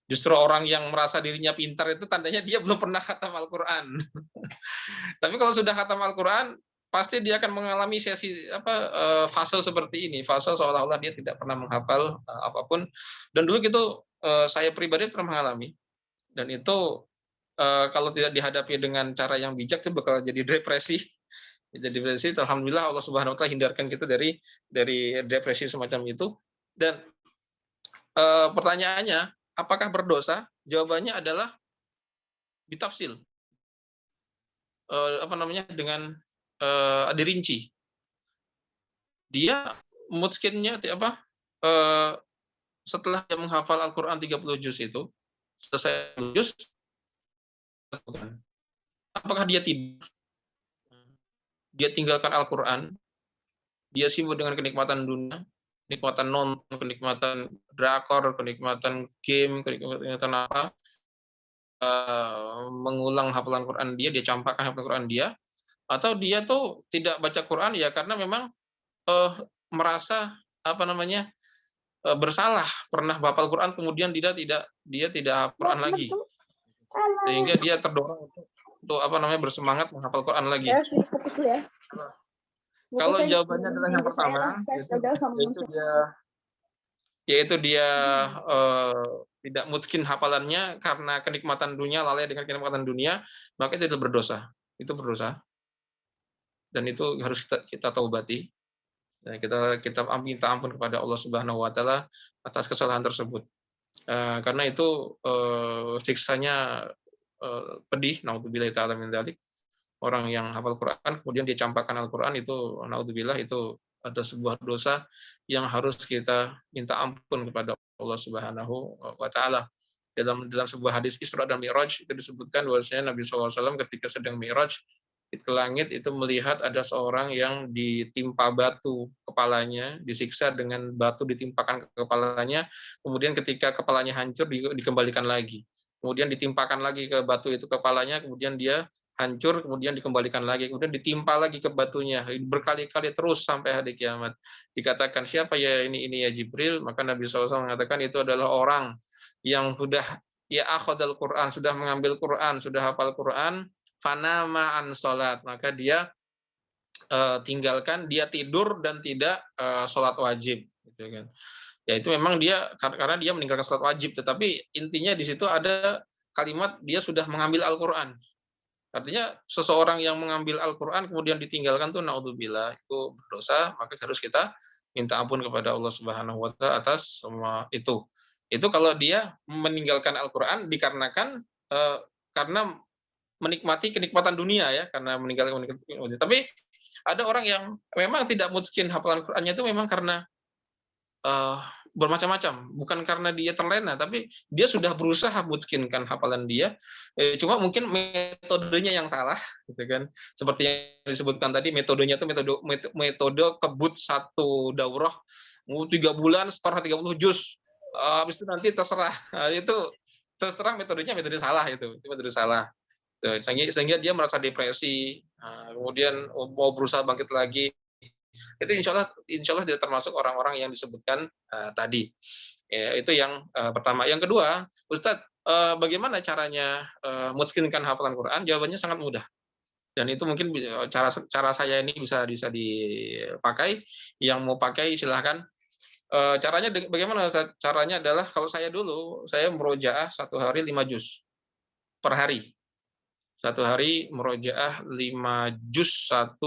Justru orang yang merasa dirinya pintar itu tandanya dia belum pernah khatam Al-Quran. Tapi kalau sudah khatam Al-Quran, pasti dia akan mengalami fase seperti ini, fase seolah-olah dia tidak pernah menghafal apapun. Dan dulu gitu saya pribadi pernah mengalami, dan itu kalau tidak dihadapi dengan cara yang bijak itu bakal jadi depresi. Jadi depresi. Alhamdulillah Allah Subhanahu Wa Taala hindarkan kita dari depresi semacam itu. Dan pertanyaannya, apakah berdosa? Jawabannya adalah ditafsil. Dengan dirinci. Dia mutskinnya setelah dia menghafal Al-Qur'an 30 juz itu, selesai juz, apakah dia tidur? Dia tinggalkan Al-Qur'an, dia sibuk dengan kenikmatan dunia, kenikmatan nonton, kenikmatan drakor, kenikmatan game, kenikmatan apa, mengulang hafalan Quran dia campakkan hafalan Quran dia, atau dia tuh tidak baca Quran ya karena memang merasa bersalah pernah hafal Quran kemudian dia tidak hafal Quran lagi, sehingga dia terdorong untuk bersemangat menghafal Quran lagi. Kalau jawabannya adalah yang pertama, yaitu dia tidak mutskin hafalannya karena kenikmatan dunia, lalai dengan kenikmatan dunia, maka itu berdosa. Itu berdosa. Dan itu harus kita taubati. Dan kita minta ampun kepada Allah Subhanahu Wa Taala atas kesalahan tersebut. Karena itu siksanya pedih. Naudzubillah ta'ala min dzalik. Orang yang hafal Quran kemudian dia campakkan Al-Quran, itu naudzubillah, itu ada sebuah dosa yang harus kita minta ampun kepada Allah Subhanahu Wa Taala. Dalam sebuah hadis Isra dan Mi'raj itu disebutkan bahwasanya Nabi SAW ketika sedang Mi'raj ke langit itu melihat ada seorang yang ditimpa batu kepalanya, disiksa dengan batu ditimpakan ke kepalanya, kemudian ketika kepalanya hancur dikembalikan lagi, kemudian ditimpakan lagi ke batu itu kepalanya, kemudian dia hancur, kemudian dikembalikan lagi, kemudian ditimpa lagi ke batunya, berkali-kali terus sampai hari kiamat. Dikatakan, siapa ya ini ya Jibril? Maka Nabi SAW mengatakan itu adalah orang yang sudah akhadal Quran, sudah mengambil Quran, sudah hafal Quran, fanama an salat, maka dia tinggalkan, dia tidur dan tidak sholat wajib, gitu kan. Ya itu memang dia karena dia meninggalkan sholat wajib, tetapi intinya di situ ada kalimat dia sudah mengambil Al-Quran. Artinya seseorang yang mengambil Al-Quran kemudian ditinggalkan tuh naudzubillah, itu berdosa, maka harus kita minta ampun kepada Allah Subhanahu Wa Taala atas semua itu. Itu kalau dia meninggalkan Al-Quran dikarenakan karena menikmati kenikmatan dunia ya, karena meninggalkan. Tapi ada orang yang memang tidak mutskin hafalan Qurannya itu memang karena bermacam-macam, bukan karena dia terlena, tapi dia sudah berusaha mutskinkan hafalan dia, cuma mungkin metodenya yang salah, gitu kan. Seperti yang disebutkan tadi, metodenya itu metode kebut satu daurah, 3 bulan setor 30 juz, habis itu nanti terserah. Nah, itu terserah metodenya metode salah, itu metode salah. Sehingga dia merasa depresi, kemudian mau berusaha bangkit lagi. Itu insya Allah tidak termasuk orang-orang yang disebutkan tadi. Ya, itu yang pertama. Yang kedua, Ustadz, bagaimana caranya mutskinkan hafalan Quran? Jawabannya sangat mudah. Dan itu mungkin cara saya ini bisa dipakai. Yang mau pakai silahkan. Caranya bagaimana? Caranya adalah kalau saya dulu, saya merojaah 1 hari 5 juz per hari. 1 hari merojaah 5 juz 1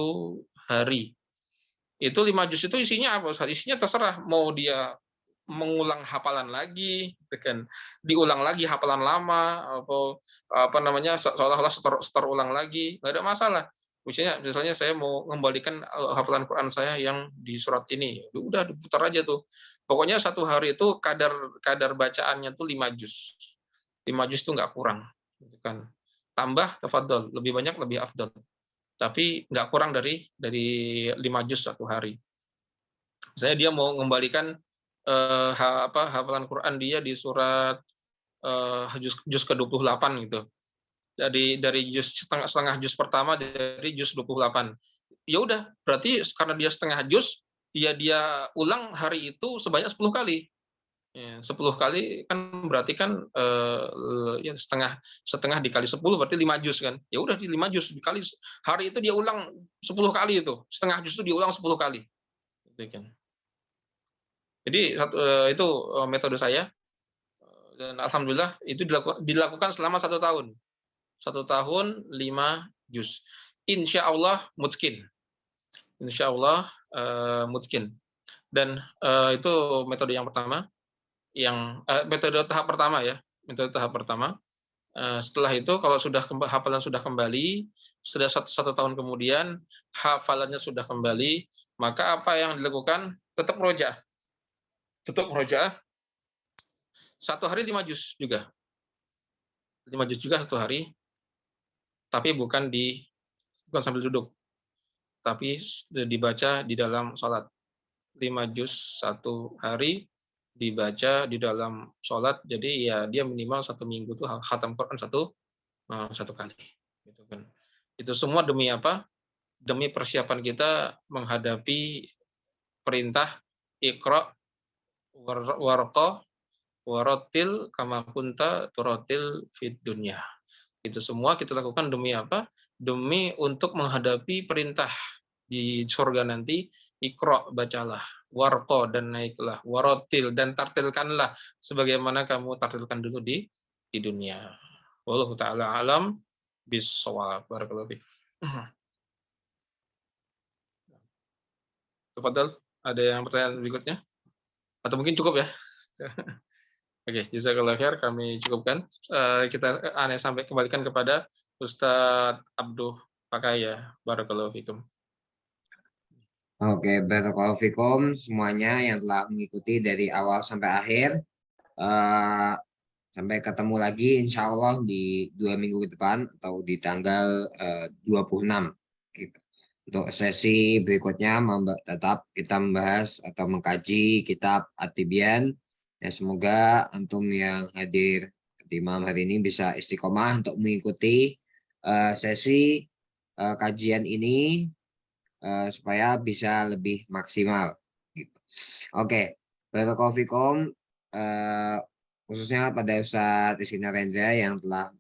hari. Itu 5 juz itu isinya apa? Isinya terserah, mau dia mengulang hafalan lagi, kan, diulang lagi hafalan lama, atau seolah-olah setor ulang lagi, nggak ada masalah. Misalnya saya mau mengembalikan hafalan Quran saya yang di surat ini, udah diputar aja tuh. Pokoknya 1 hari itu kadar bacaannya tuh 5 juz. 5 juz itu nggak kurang, kan. tambah tafadhol, lebih banyak lebih afdol. Tapi nggak kurang dari 5 juz satu hari. Saya dia mau mengembalikan hafalan Quran dia di surat juz ke-28 gitu. Dari juz setengah juz pertama dari juz 28. Ya udah, berarti karena dia setengah juz, ya dia ulang hari itu sebanyak 10 kali. Ya, 10 kali kan berarti kan ya setengah dikali 10 berarti 5 juz kan. Ya udah di 5 juz dikali hari itu dia ulang 10 kali itu. Setengah juz itu diulang 10 kali. Gitu kan. Jadi itu metode saya dan alhamdulillah itu dilakukan selama 1 tahun. 1 tahun 5 juz. Insya Allah mungkin. Insya Allah mungkin. Dan itu metode yang pertama. Metode tahap pertama ya, metode tahap pertama. Setelah itu kalau sudah hafalan sudah kembali, sudah satu tahun kemudian hafalannya sudah kembali, maka apa yang dilakukan? Tetap murojaah. Tetap murojaah. 1 hari 5 juz juga. 5 juz juga 1 hari, tapi bukan sambil duduk, tapi dibaca di dalam sholat. 5 juz 1 hari dibaca di dalam sholat, jadi ya dia minimal 1 minggu tuh khatam Quran satu kali. Gitu kan. Itu semua demi apa? Demi persiapan kita menghadapi perintah Iqra warqa warotil kama kunta turotil fid dunya. Itu semua kita lakukan demi apa? Demi untuk menghadapi perintah di surga nanti. Iqra, bacalah, warqa, dan naiklah, warotil, dan tartilkanlah sebagaimana kamu tartilkan dulu di dunia. Wallahu ta'ala alam bisawab. Barakallahu fiik. Tafadhal, ada yang pertanyaan berikutnya? Atau mungkin cukup ya? Oke, jazakallahu khair, kami cukupkan. Kita sampai kembalikan kepada Ustadz Abduh Pakaya. Barakallahu fikum. Oke, barakallahu fikum semuanya yang telah mengikuti dari awal sampai akhir. Sampai ketemu lagi insya Allah di 2 minggu ke depan atau di tanggal 26. Gitu. Untuk sesi berikutnya tetap kita membahas atau mengkaji kitab At-Tibyan. Ya, semoga antum yang hadir di malam hari ini bisa istiqomah untuk mengikuti sesi kajian ini supaya bisa lebih maksimal. Gitu. Oke, barakallahu fikum, khususnya pada Ustadz Rizky Narendra yang telah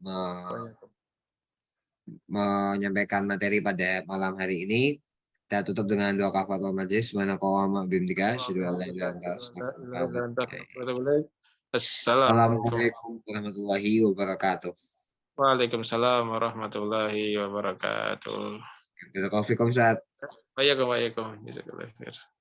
menyampaikan materi pada malam hari ini. Kita tutup dengan doa kafaratul majelis. Subhanakallahumma bihamdika asyhadu an la ilaha illa anta astaghfiruka wa atubu ilaik. Assalamualaikum warahmatullahi wabarakatuh. Waalaikumsalam warahmatullahi wabarakatuh. Barakallahu fikum, Ustaz. Waalaikumsalam.